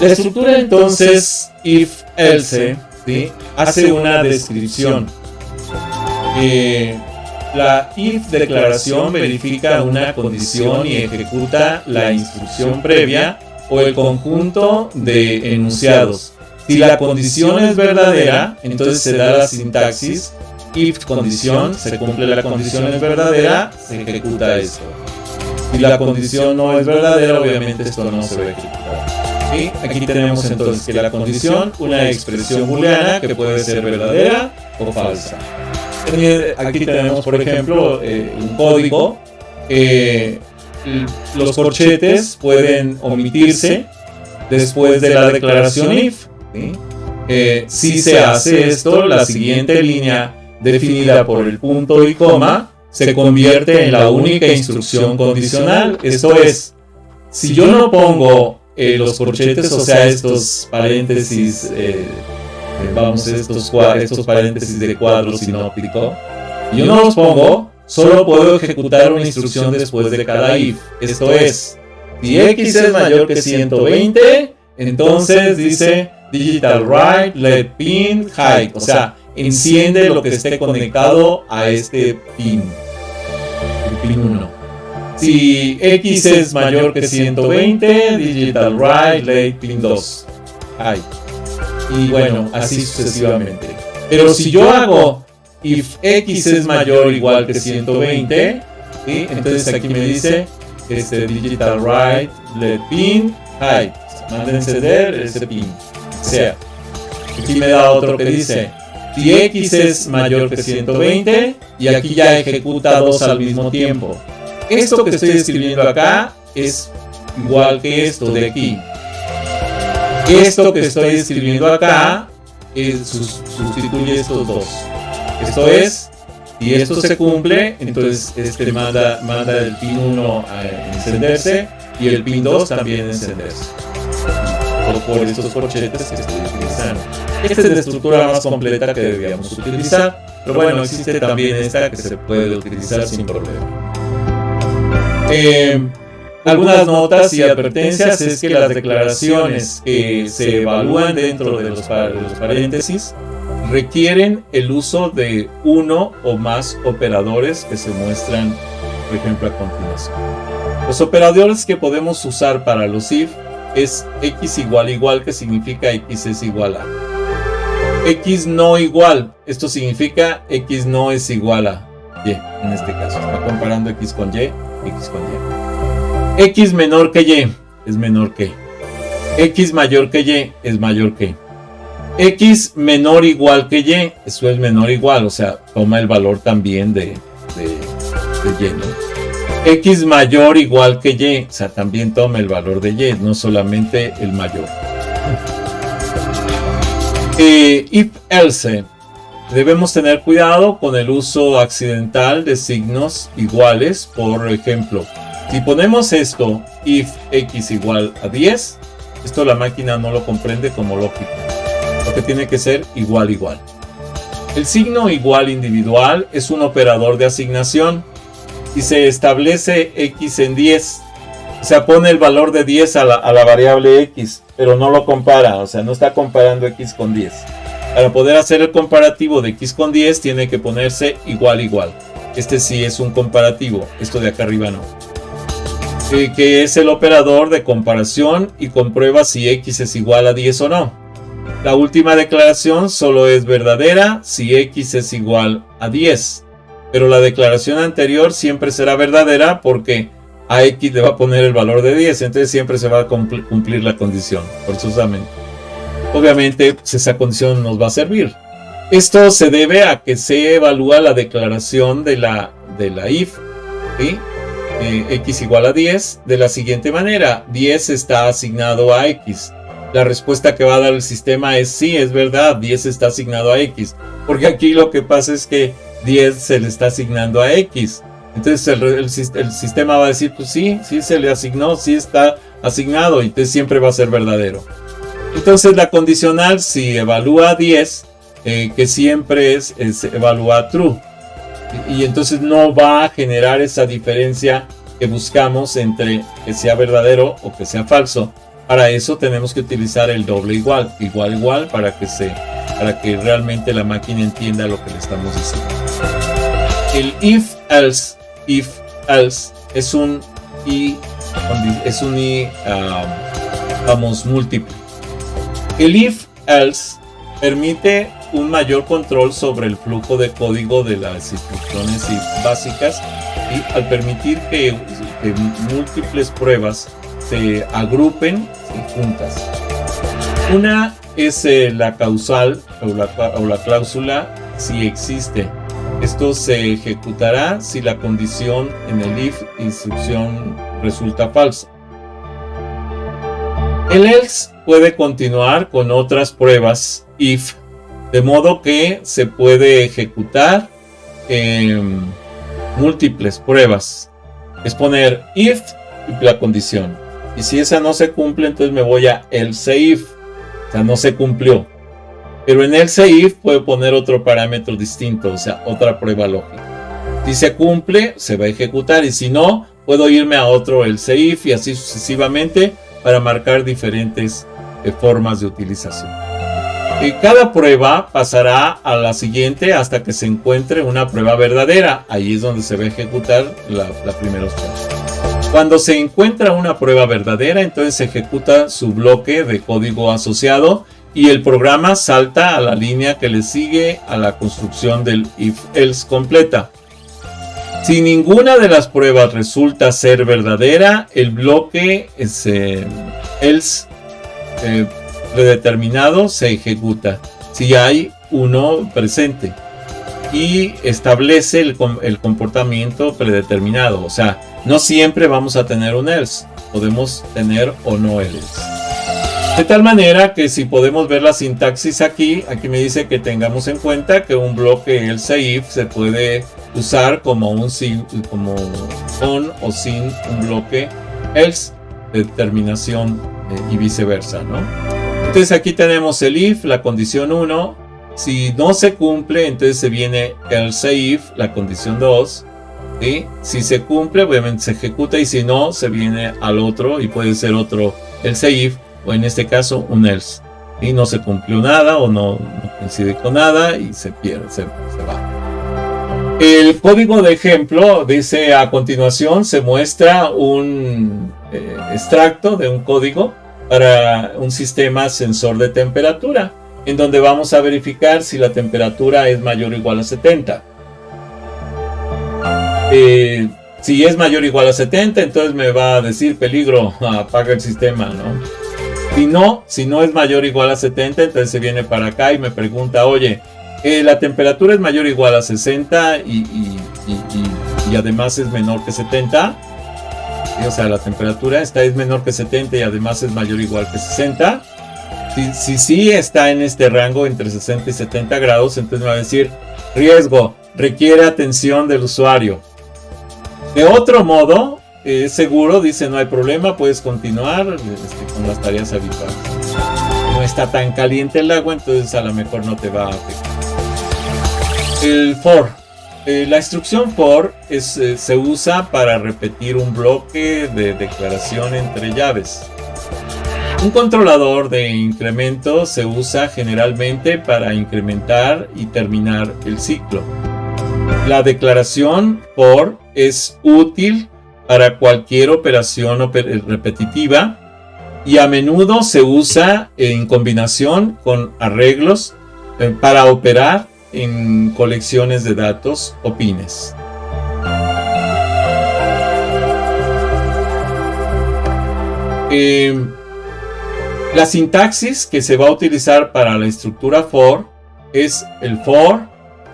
La estructura entonces if else, ¿sí? Hace una descripción. La if declaración verifica una condición y ejecuta la instrucción previa o el conjunto de enunciados. Si la condición es verdadera, entonces se da la sintaxis if condición, se cumple la condición es verdadera, se ejecuta esto. Si la condición no es verdadera, obviamente esto no se va a ejecutar. ¿Sí? Aquí tenemos entonces que la condición, una expresión booleana que puede ser verdadera o falsa. Aquí tenemos, por ejemplo, un código. Los corchetes pueden omitirse después de la declaración if. ¿Sí? Si se hace esto, la siguiente línea definida por el punto y coma se convierte en la única instrucción condicional. Esto es, si yo no pongo los corchetes, o sea, estos paréntesis, estos paréntesis de cuadro sinóptico, y yo no los pongo, solo puedo ejecutar una instrucción después de cada if. Esto es, si x es mayor que 120, entonces dice digital write let pin hide, o sea, enciende lo que esté conectado a este pin, el pin 1. Si x es mayor que 120, digital write let pin 2 hide. Y bueno, así sucesivamente. Pero si yo hago if x es mayor o igual que 120, ¿sí? Entonces aquí me dice digital write let pin hide, manda a encender ese pin. O sea, aquí me da otro que dice si x es mayor que 120, y aquí ya ejecuta dos al mismo tiempo. Esto que estoy escribiendo acá es igual que esto de aquí. Esto que estoy escribiendo acá sustituye estos dos. Esto es, si esto se cumple, entonces manda el pin 1 a encenderse y el pin 2 también a encenderse. o por estos corchetes que estoy utilizando. Esta es la estructura más completa que debíamos utilizar, pero bueno, existe también esta que se puede utilizar sin problema. Algunas notas y advertencias es que las declaraciones que se evalúan dentro de los paréntesis requieren el uso de uno o más operadores que se muestran, por ejemplo, a continuación. Los operadores que podemos usar para los if es x igual, que significa x es igual a. X no igual, esto significa x no es igual a y, en este caso. Está comparando x con y, x con y. X menor que y es menor que. X mayor que y es mayor que. X menor igual que y, eso es menor igual, o sea, toma el valor también de y, ¿no? X mayor igual que y, o sea, también toma el valor de y, no solamente el mayor. If else, debemos tener cuidado con el uso accidental de signos iguales. Por ejemplo, si ponemos esto, if x igual a 10, esto la máquina no lo comprende como lógica, porque tiene que ser igual. El signo igual individual es un operador de asignación y se establece x en 10. O sea, pone el valor de 10 a la variable x, pero no lo compara, o sea, no está comparando x con 10. Para poder hacer el comparativo de x con 10 tiene que ponerse igual. Este sí es un comparativo, esto de acá arriba no. Que es el operador de comparación y comprueba si x es igual a 10 o no. La última declaración solo es verdadera si x es igual a 10. Pero la declaración anterior siempre será verdadera porque a x le va a poner el valor de 10. Entonces siempre se va a cumplir la condición, forzosamente. Obviamente pues esa condición nos va a servir. Esto se debe a que se evalúa la declaración de la if, ¿sí? X igual a 10 de la siguiente manera. 10 está asignado a x. La respuesta que va a dar el sistema es sí, es verdad, 10 está asignado a x. Porque aquí lo que pasa es que 10 se le está asignando a x. Entonces el sistema va a decir, pues sí se le asignó, sí está asignado. Y entonces siempre va a ser verdadero. Entonces la condicional si evalúa 10, que siempre es evalúa true. Y entonces no va a generar esa diferencia que buscamos entre que sea verdadero o que sea falso. Para eso tenemos que utilizar el doble igual para que realmente la máquina entienda lo que le estamos diciendo. El if else es un múltiple. El if else permite un mayor control sobre el flujo de código de las instrucciones básicas y al permitir que múltiples pruebas se agrupen juntas. Una es la causal o la cláusula si existe. Esto se ejecutará si la condición en el if instrucción resulta falsa. El else puede continuar con otras pruebas if, de modo que se puede ejecutar múltiples pruebas. Es poner if y la condición. Y si esa no se cumple, entonces me voy a else if. O sea, no se cumplió. Pero en else if puedo poner otro parámetro distinto, o sea, otra prueba lógica. Si se cumple, se va a ejecutar. Y si no, puedo irme a otro else if y así sucesivamente para marcar diferentes formas de utilización. Cada prueba pasará a la siguiente hasta que se encuentre una prueba verdadera. Ahí es donde se va a ejecutar la primera opción. Cuando se encuentra una prueba verdadera, entonces se ejecuta su bloque de código asociado y el programa salta a la línea que le sigue a la construcción del if else completa. Si ninguna de las pruebas resulta ser verdadera, el bloque else predeterminado se ejecuta si hay uno presente y establece el comportamiento predeterminado. O sea, no siempre vamos a tener un else, podemos tener o no el else. De tal manera que si podemos ver la sintaxis aquí me dice que tengamos en cuenta que un bloque else if se puede usar como con o sin un bloque else de terminación y viceversa, ¿no? Entonces aquí tenemos el if, la condición 1. Si no se cumple, entonces se viene else if, la condición 2. ¿Sí? Si se cumple, obviamente se ejecuta, y si no, se viene al otro, y puede ser otro else if, o en este caso un else. Y no se cumplió nada o no coincide con nada y se pierde, se va. El código de ejemplo dice: a continuación se muestra un extracto de un código para un sistema sensor de temperatura, en donde vamos a verificar si la temperatura es mayor o igual a 70. Si es mayor o igual a 70, entonces me va a decir peligro, apaga el sistema, ¿no? Si no es mayor o igual a 70, entonces se viene para acá y me pregunta: oye, la temperatura es mayor o igual a 60 y además es menor que 70. O sea, la temperatura es menor que 70 y además es mayor o igual que 60. Si sí está en este rango entre 60 y 70 grados, entonces me va a decir: riesgo, requiere atención del usuario. De otro modo, seguro, dice: no hay problema, puedes continuar con las tareas habituales. No está tan caliente el agua, entonces a lo mejor no te va a afectar. El for. La instrucción for se usa para repetir un bloque de declaración entre llaves. Un controlador de incremento se usa generalmente para incrementar y terminar el ciclo. La declaración for es útil para cualquier operación repetitiva y a menudo se usa en combinación con arreglos para operar en colecciones de datos o pines. La sintaxis que se va a utilizar para la estructura for es el for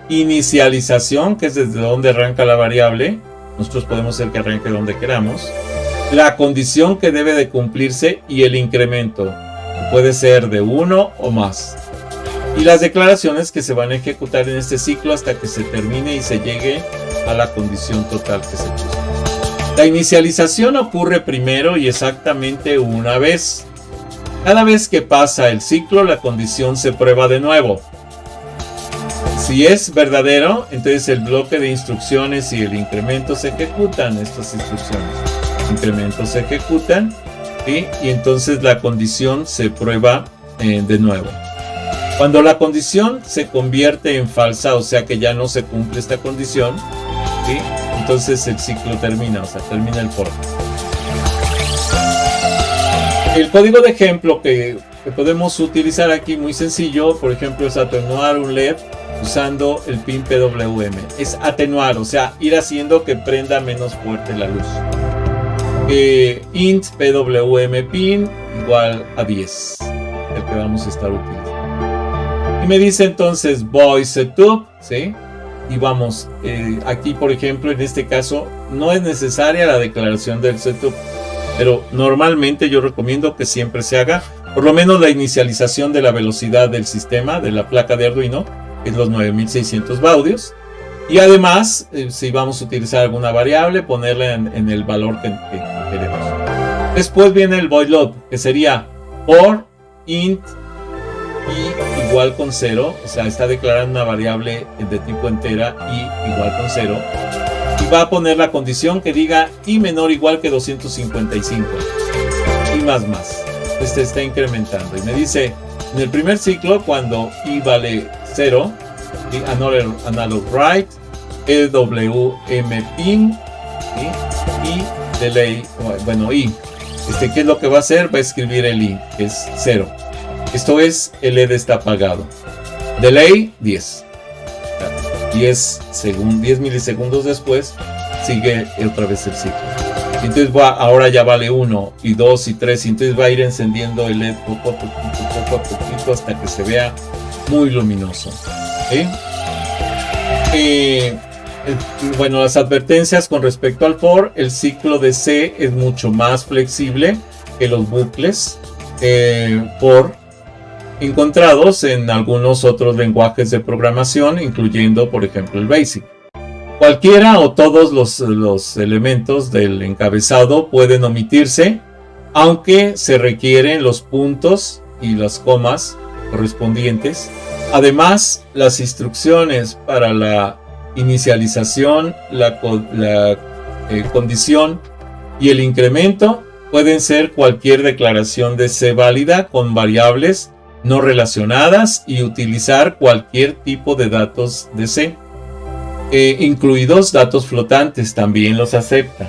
inicialización, que es desde donde arranca la variable. Nosotros podemos hacer que arranque donde queramos. La condición que debe de cumplirse y el incremento, que puede ser de 1 o más. Y las declaraciones que se van a ejecutar en este ciclo hasta que se termine y se llegue a la condición total que se puso. La inicialización ocurre primero y exactamente una vez. Cada vez que pasa el ciclo, la condición se prueba de nuevo. Si es verdadero, entonces el bloque de instrucciones y el incremento se ejecutan. Estas instrucciones, incrementos se ejecutan, ¿sí? Y entonces la condición se prueba de nuevo. Cuando la condición se convierte en falsa, o sea que ya no se cumple esta condición, ¿sí? Entonces el ciclo termina, o sea, termina el for. El código de ejemplo que podemos utilizar aquí, muy sencillo, por ejemplo, es atenuar un LED usando el pin PWM. Es atenuar, o sea, ir haciendo que prenda menos fuerte la luz. Int PWM pin igual a 10, el que vamos a estar utilizando. Y me dice entonces void setup, ¿sí? Y vamos, aquí por ejemplo, en este caso, no es necesaria la declaración del setup, pero normalmente yo recomiendo que siempre se haga, por lo menos la inicialización de la velocidad del sistema, de la placa de Arduino, que es los 9600 baudios. Y además, si vamos a utilizar alguna variable, ponerla en el valor que queremos. Después viene el void loop, que sería for int y igual con 0, o sea, está declarando una variable de tipo entera y igual con 0, y va a poner la condición que diga y menor o igual que 255 y más. Este está incrementando y me dice en el primer ciclo, cuando i vale 0, analog write, EWM pin, y delay, bueno, i, ¿qué es lo que va a hacer? Va a escribir el i, que es 0. Esto es, el LED está apagado. Delay, 10. 10 milisegundos después, sigue otra vez el ciclo. Entonces ahora ya vale 1, y 2, y 3, y entonces va a ir encendiendo el LED poco a poquito hasta que se vea muy luminoso. ¿Sí? Bueno, las advertencias con respecto al for: el ciclo de C es mucho más flexible que los bucles for encontrados en algunos otros lenguajes de programación, incluyendo por ejemplo el BASIC. Cualquiera o todos los elementos del encabezado pueden omitirse aunque se requieren los puntos y las comas correspondientes. Además, las instrucciones para la inicialización, la condición y el incremento pueden ser cualquier declaración de C válida con variables no relacionadas y utilizar cualquier tipo de datos de C, incluidos datos flotantes, también los acepta.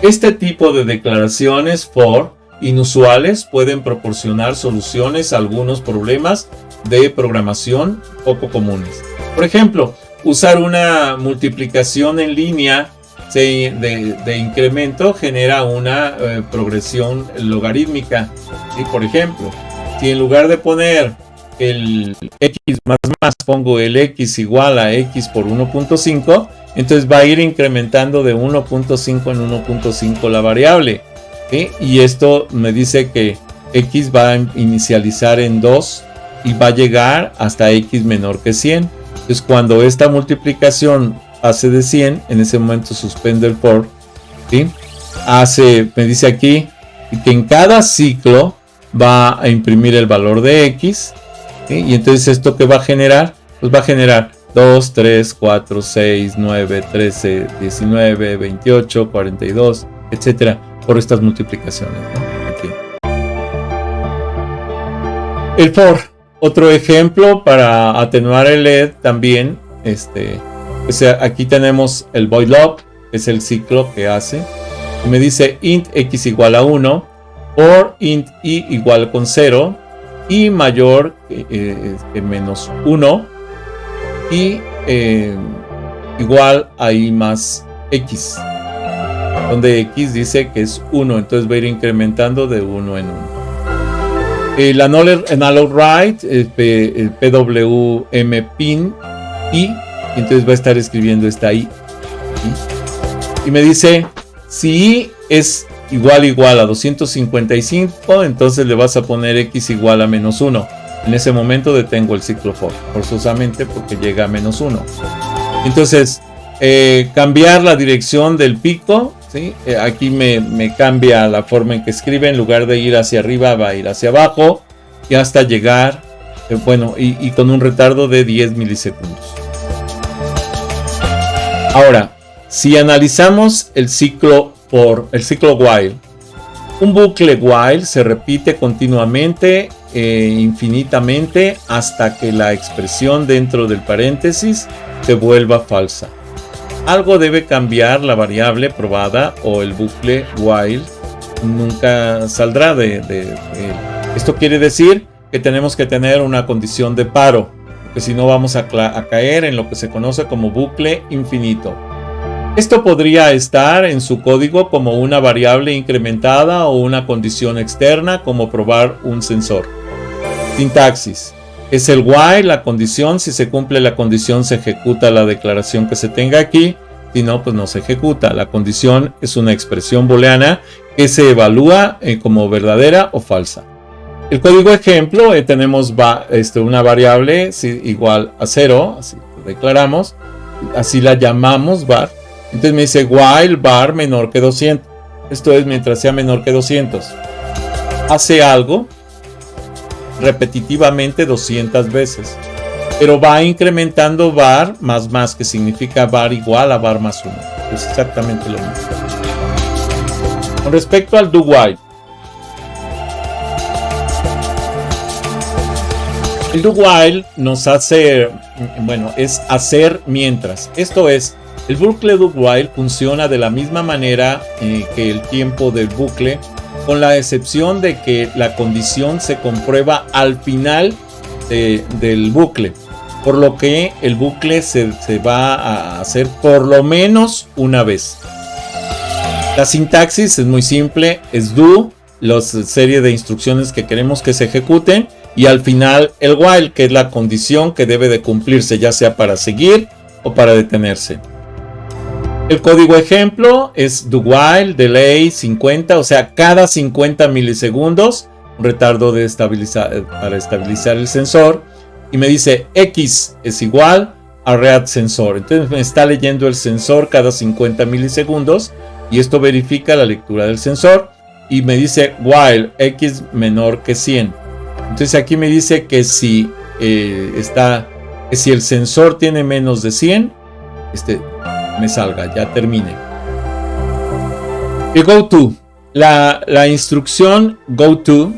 Este tipo de declaraciones for inusuales pueden proporcionar soluciones a algunos problemas de programación poco comunes. Por ejemplo, usar una multiplicación en línea de incremento genera una progresión logarítmica. Y por ejemplo, si en lugar de poner el x más pongo el x igual a x por 1.5, entonces va a ir incrementando de 1.5 en 1.5 la variable. ¿Sí? Y esto me dice que x va a inicializar en 2 y va a llegar hasta x menor que 100. Entonces cuando esta multiplicación pase de 100, en ese momento suspende el for, ¿sí? Me dice aquí que en cada ciclo va a imprimir el valor de x, ¿sí? Y entonces esto que va a generar, pues va a generar 2, 3, 4, 6, 9, 13, 19, 28, 42, etcétera, por estas multiplicaciones, ¿no? Aquí. El for, otro ejemplo para atenuar el LED también, pues aquí tenemos el void loop, que es el ciclo que hace, y me dice int x igual a 1, or int y igual con 0, y mayor que menos 1, y igual a y más x, donde x dice que es 1, entonces va a ir incrementando de 1 en 1. El analog write, el PWM pin y entonces va a estar escribiendo esta i. Y me dice, si i es igual a 255, entonces le vas a poner x igual a menos 1. En ese momento detengo el ciclo for, forzosamente porque llega a menos 1. Entonces, cambiar la dirección del pico, ¿sí? Aquí me cambia la forma en que escribe, en lugar de ir hacia arriba va a ir hacia abajo y hasta llegar, y con un retardo de 10 milisegundos. Ahora, si analizamos el ciclo while, un bucle while se repite continuamente infinitamente hasta que la expresión dentro del paréntesis se vuelva falsa. Algo debe cambiar la variable probada o el bucle while nunca saldrá de esto quiere decir que tenemos que tener una condición de paro, porque si no vamos a caer en lo que se conoce como bucle infinito. Esto podría estar en su código como una variable incrementada o una condición externa, como probar un sensor. Sintaxis. Es el while, la condición. Si se cumple la condición, se ejecuta la declaración que se tenga aquí. Si no, pues no se ejecuta. La condición es una expresión booleana que se evalúa como verdadera o falsa. El código ejemplo, tenemos una variable igual a 0, así lo declaramos, así la llamamos var. Entonces me dice while var menor que 200. Esto es mientras sea menor que 200. Hace algo repetitivamente 200 veces. Pero va incrementando var más, que significa var igual a var más 1. Es exactamente lo mismo. Con respecto al do while. El do while nos hace, es hacer mientras. Esto es, el bucle do while funciona de la misma manera que el tiempo del bucle, con la excepción de que la condición se comprueba al final del bucle, por lo que el bucle se va a hacer por lo menos una vez. La sintaxis es muy simple, es do, la serie de instrucciones que queremos que se ejecuten, y al final el while, que es la condición que debe de cumplirse, ya sea para seguir o para detenerse. El código ejemplo es do while delay 50, o sea, cada 50 milisegundos, un retardo para estabilizar el sensor, y me dice x es igual a read sensor. Entonces me está leyendo el sensor cada 50 milisegundos, y esto verifica la lectura del sensor. y me dice while x menor que 100. Entonces aquí me dice que si si el sensor tiene menos de 100, me salga, ya termine. El goTo, la instrucción goTo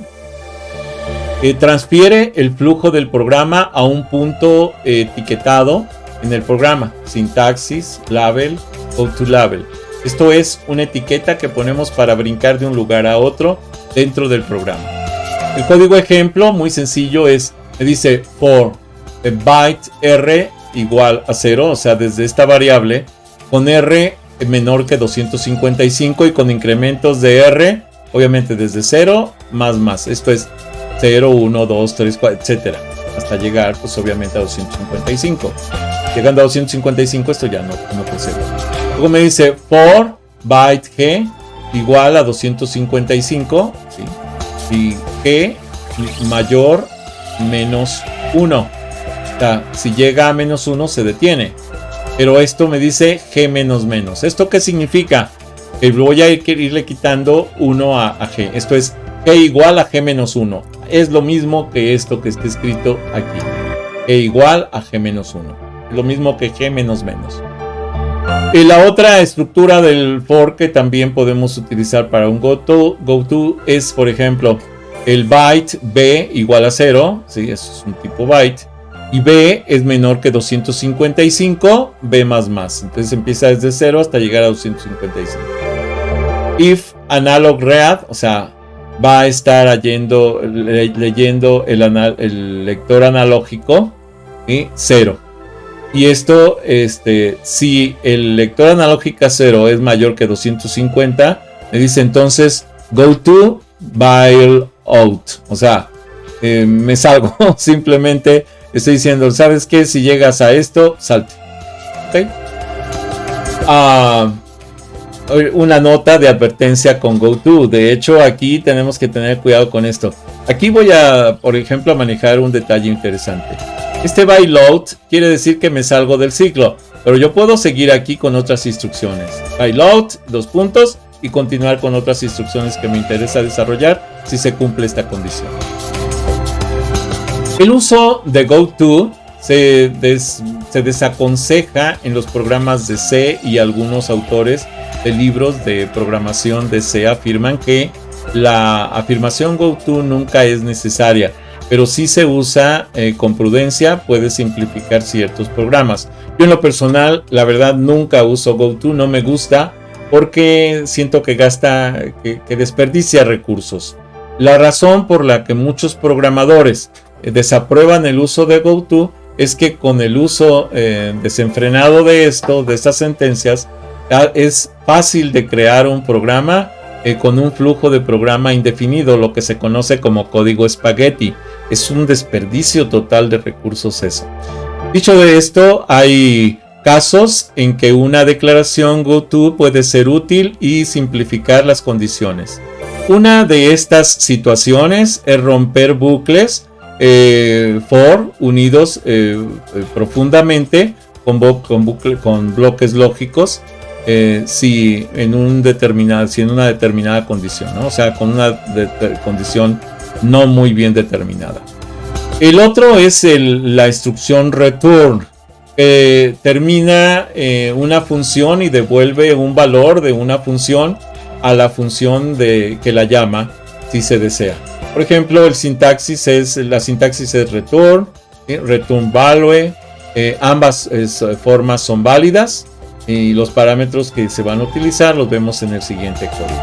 transfiere el flujo del programa a un punto etiquetado en el programa, sintaxis, label, goToLabel. Esto es una etiqueta que ponemos para brincar de un lugar a otro dentro del programa. El código ejemplo, muy sencillo, me dice for byte r igual a 0, o sea, desde esta variable, con r menor que 255 y con incrementos de r, obviamente desde 0 más. Esto es 0, 1, 2, 3, 4, etc. Hasta llegar, pues obviamente a 255. Llegando a 255, esto ya no procede. Luego me dice for byte g igual a 255, ¿sí? Y g mayor menos 1. O sea, si llega a menos 1 se detiene. Pero esto me dice g menos menos. ¿Esto qué significa? Voy a irle quitando 1 a g. Esto es g igual a g menos 1. Es lo mismo que esto que está escrito aquí. G igual a g menos 1. Es lo mismo que g menos menos. Y la otra estructura del for que también podemos utilizar para un goTo es, por ejemplo, el byte b igual a 0. ¿Sí? Eso es un tipo byte. Y b es menor que 255, b más. Entonces empieza desde 0 hasta llegar a 255. If analog read, o sea, va a estar leyendo el lector analógico, ¿sí? 0. Y esto, si el lector analógico 0 es mayor que 250, me dice entonces goTo while out. O sea, me salgo, simplemente estoy diciendo, ¿sabes qué? Si llegas a esto, salte. ¿Ok? Una nota de advertencia con goTo. De hecho, aquí tenemos que tener cuidado con esto. Aquí voy a, por ejemplo, a manejar un detalle interesante. Este while out quiere decir que me salgo del ciclo, pero yo puedo seguir aquí con otras instrucciones. While out, 2 puntos, y continuar con otras instrucciones que me interesa desarrollar si se cumple esta condición. El uso de goTo se desaconseja en los programas de C, y algunos autores de libros de programación de C afirman que la afirmación goTo nunca es necesaria, pero si se usa con prudencia puede simplificar ciertos programas. Yo en lo personal, la verdad, nunca uso goTo, no me gusta porque siento que que desperdicia recursos. La razón por la que muchos programadores desaprueban el uso de goTo es que con el uso desenfrenado de estas sentencias, es fácil de crear un programa con un flujo de programa indefinido, lo que se conoce como código espagueti. Es un desperdicio total de recursos eso. Dicho de esto, hay casos en que una declaración goTo puede ser útil y simplificar las condiciones. Una de estas situaciones es romper bucles for unidos profundamente con bloques lógicos si en una determinada condición, ¿no? O sea, con una condición no muy bien determinada. El otro es la instrucción return, que termina una función y devuelve un valor de una función a la función que la llama si se desea. Por ejemplo, la sintaxis es return, return value. Ambas formas son válidas y los parámetros que se van a utilizar los vemos en el siguiente código.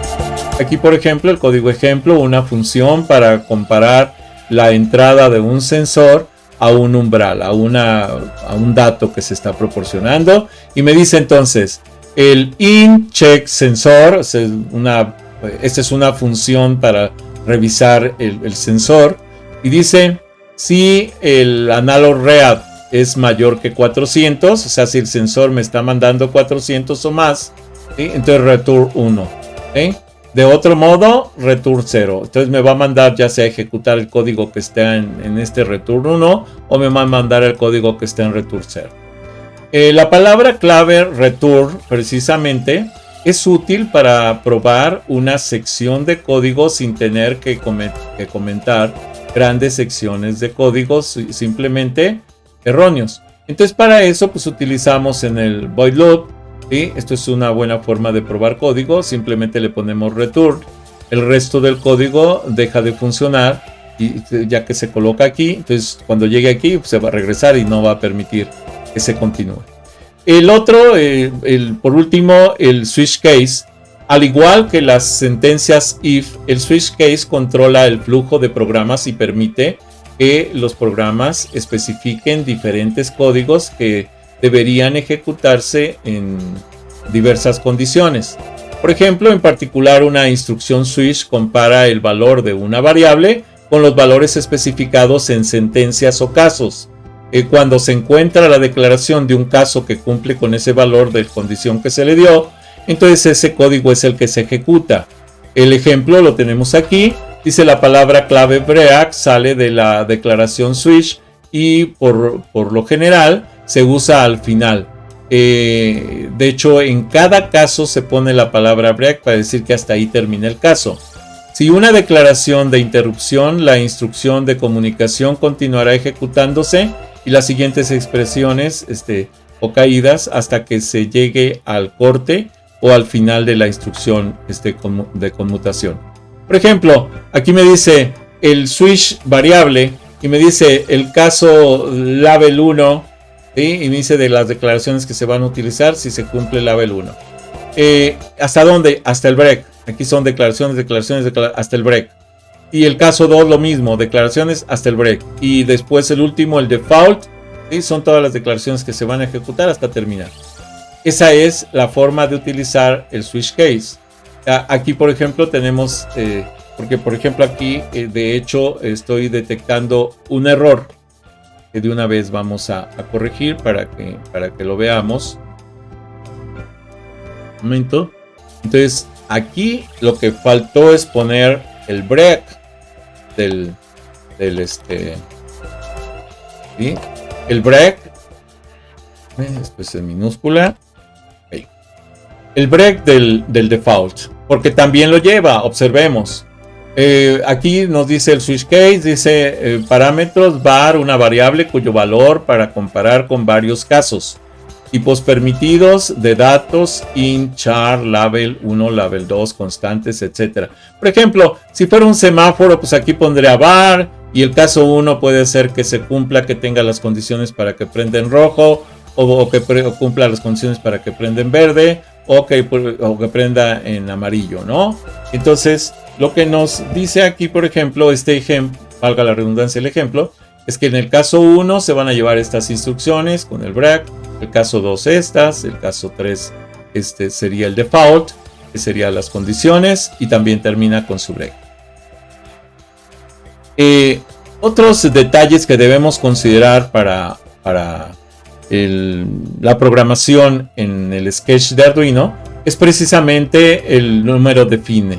Aquí, por ejemplo, el código ejemplo, una función para comparar la entrada de un sensor a un umbral, a un dato que se está proporcionando, y me dice entonces el inCheck sensor. Esta es una función para revisar el sensor, y dice si el analog read es mayor que 400, o sea, si el sensor me está mandando 400 o más, ¿sí? Entonces return 1, ¿sí? De otro modo, return 0. Entonces me va a mandar ya sea ejecutar el código que está en este return 1, o me va a mandar el código que está en return 0. La palabra clave return precisamente es útil para probar una sección de código sin tener que comentar grandes secciones de códigos simplemente erróneos. Entonces para eso pues utilizamos en el void loop, ¿sí? Esto es una buena forma de probar código, simplemente le ponemos return, el resto del código deja de funcionar y ya que se coloca aquí, entonces cuando llegue aquí pues, se va a regresar y no va a permitir que se continúe. El otro, por último, el switch case. Al igual que las sentencias if, el switch case controla el flujo de programas y permite que los programas especifiquen diferentes códigos que deberían ejecutarse en diversas condiciones. Por ejemplo, en particular, una instrucción switch compara el valor de una variable con los valores especificados en sentencias o casos. Cuando se encuentra la declaración de un caso que cumple con ese valor de condición que se le dio, entonces ese código es el que se ejecuta. El ejemplo lo tenemos aquí. Dice la palabra clave break sale de la declaración switch y por lo general se usa al final. De hecho, en cada caso se pone la palabra break para decir que hasta ahí termina el caso. Si una declaración de interrupción, la instrucción de comunicación continuará ejecutándose y las siguientes expresiones o caídas hasta que se llegue al corte o al final de la instrucción de conmutación. Por ejemplo, aquí me dice el switch variable y me dice el caso label 1, ¿sí? Y me dice de las declaraciones que se van a utilizar si se cumple label 1. ¿Hasta dónde? Hasta el break. Aquí son declaraciones, hasta el break. Y el caso 2 lo mismo, declaraciones hasta el break. Y después el último, el default, ¿sí? Son todas las declaraciones que se van a ejecutar hasta terminar. Esa es la forma de utilizar el switch case. Aquí, por ejemplo, tenemos, porque por ejemplo aquí, de hecho, estoy detectando un error que de una vez vamos a corregir para que lo veamos. Un momento. Entonces, aquí lo que faltó es poner el break ¿sí? El break, después en minúscula. El break del default, porque también lo lleva, observemos. Aquí nos dice el switch case, dice parámetros var, una variable cuyo valor para comparar con varios casos. Tipos permitidos de datos, int, char, label 1, label 2, constantes, etc. Por ejemplo, si fuera un semáforo, pues aquí pondría var y el caso 1 puede ser que se cumpla, que tenga las condiciones para que prenda en rojo o que cumpla las condiciones para que prenda en verde. O que prenda en amarillo, ¿no? Entonces, lo que nos dice aquí, por ejemplo, valga la redundancia el ejemplo, es que en el caso 1 se van a llevar estas instrucciones con el break, el caso 2 estas, el caso 3 sería el default, que serían las condiciones, y también termina con su break. Otros detalles que debemos considerar para la programación en el sketch de Arduino es precisamente el número define,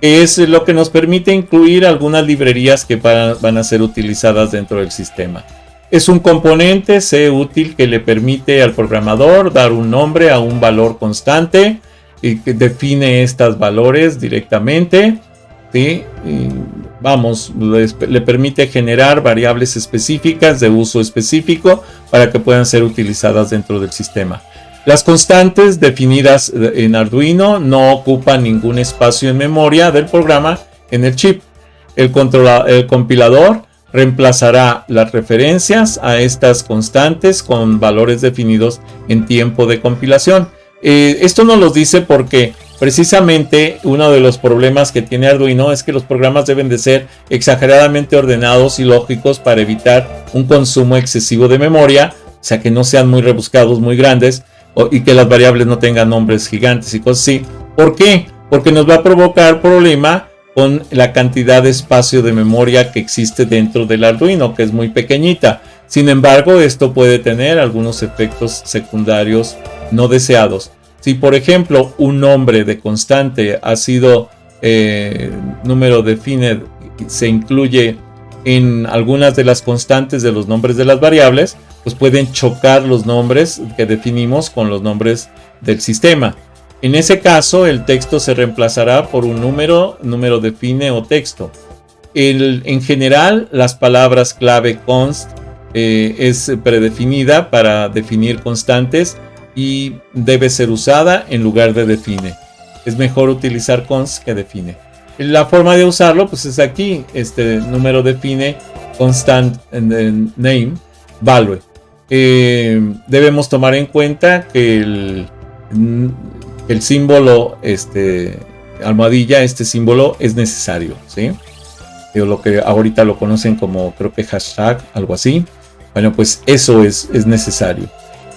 que es lo que nos permite incluir algunas librerías que van a ser utilizadas dentro del sistema. Es un componente C útil que le permite al programador dar un nombre a un valor constante y que define estos valores directamente, ¿sí? Le permite generar variables específicas de uso específico para que puedan ser utilizadas dentro del sistema. Las constantes definidas en Arduino no ocupan ningún espacio en memoria del programa en el chip. El compilador reemplazará las referencias a estas constantes con valores definidos en tiempo de compilación. Esto nos lo dice porque precisamente uno de los problemas que tiene Arduino es que los programas deben de ser exageradamente ordenados y lógicos para evitar un consumo excesivo de memoria, o sea que no sean muy rebuscados, muy grandes, y que las variables no tengan nombres gigantes y cosas así. ¿Por qué? Porque nos va a provocar problema con la cantidad de espacio de memoria que existe dentro del Arduino, que es muy pequeñita. Sin embargo, esto puede tener algunos efectos secundarios no deseados. Si, por ejemplo, un nombre de constante ha sido número defined, se incluye en algunas de las constantes de los nombres de las variables, pues pueden chocar los nombres que definimos con los nombres del sistema. En ese caso, el texto se reemplazará por un número define o texto. En general, las palabras clave const es predefinida para definir constantes y debe ser usada en lugar de define. Es mejor utilizar const que define. La forma de usarlo pues es aquí, número define constant name value. Debemos tomar en cuenta que el símbolo almohadilla, este símbolo es necesario, ¿sí? Lo que ahorita lo conocen como, creo que hashtag, algo así. Bueno, pues eso es necesario.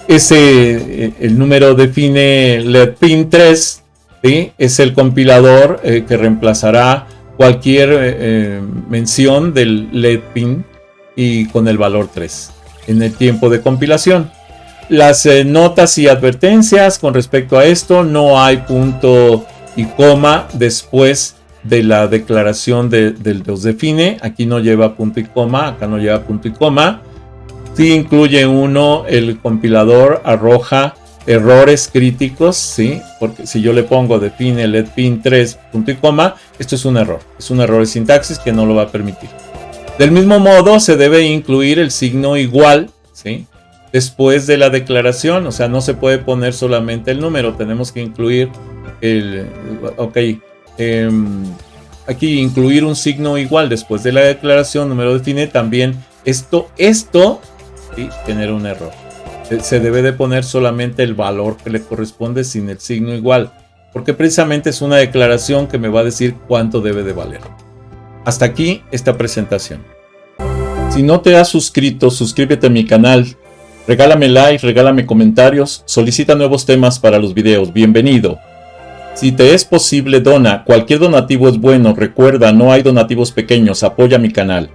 El número define letpin 3, ¿sí? Es el compilador que reemplazará cualquier mención del letpin y con el valor 3 en el tiempo de compilación. Las notas y advertencias con respecto a esto: no hay punto y coma después de la declaración del los define. Aquí no lleva punto y coma, acá no lleva punto y coma. Si incluye uno, el compilador arroja errores críticos, ¿sí? Porque si yo le pongo define letpin 3 punto y coma, esto es un error de sintaxis que no lo va a permitir. Del mismo modo, se debe incluir el signo igual, ¿sí? Después de la declaración, o sea, no se puede poner solamente el número, tenemos que incluir aquí incluir un signo igual después de la declaración número define. También esto ¿sí? Genera un error. Se debe de poner solamente el valor que le corresponde sin el signo igual, porque precisamente es una declaración que me va a decir cuánto debe de valer. Hasta aquí esta presentación. Si no te has suscrito, suscríbete a mi canal, regálame like, regálame comentarios, solicita nuevos temas para los videos, bienvenido. Si te es posible, dona, cualquier donativo es bueno, recuerda, no hay donativos pequeños, apoya mi canal.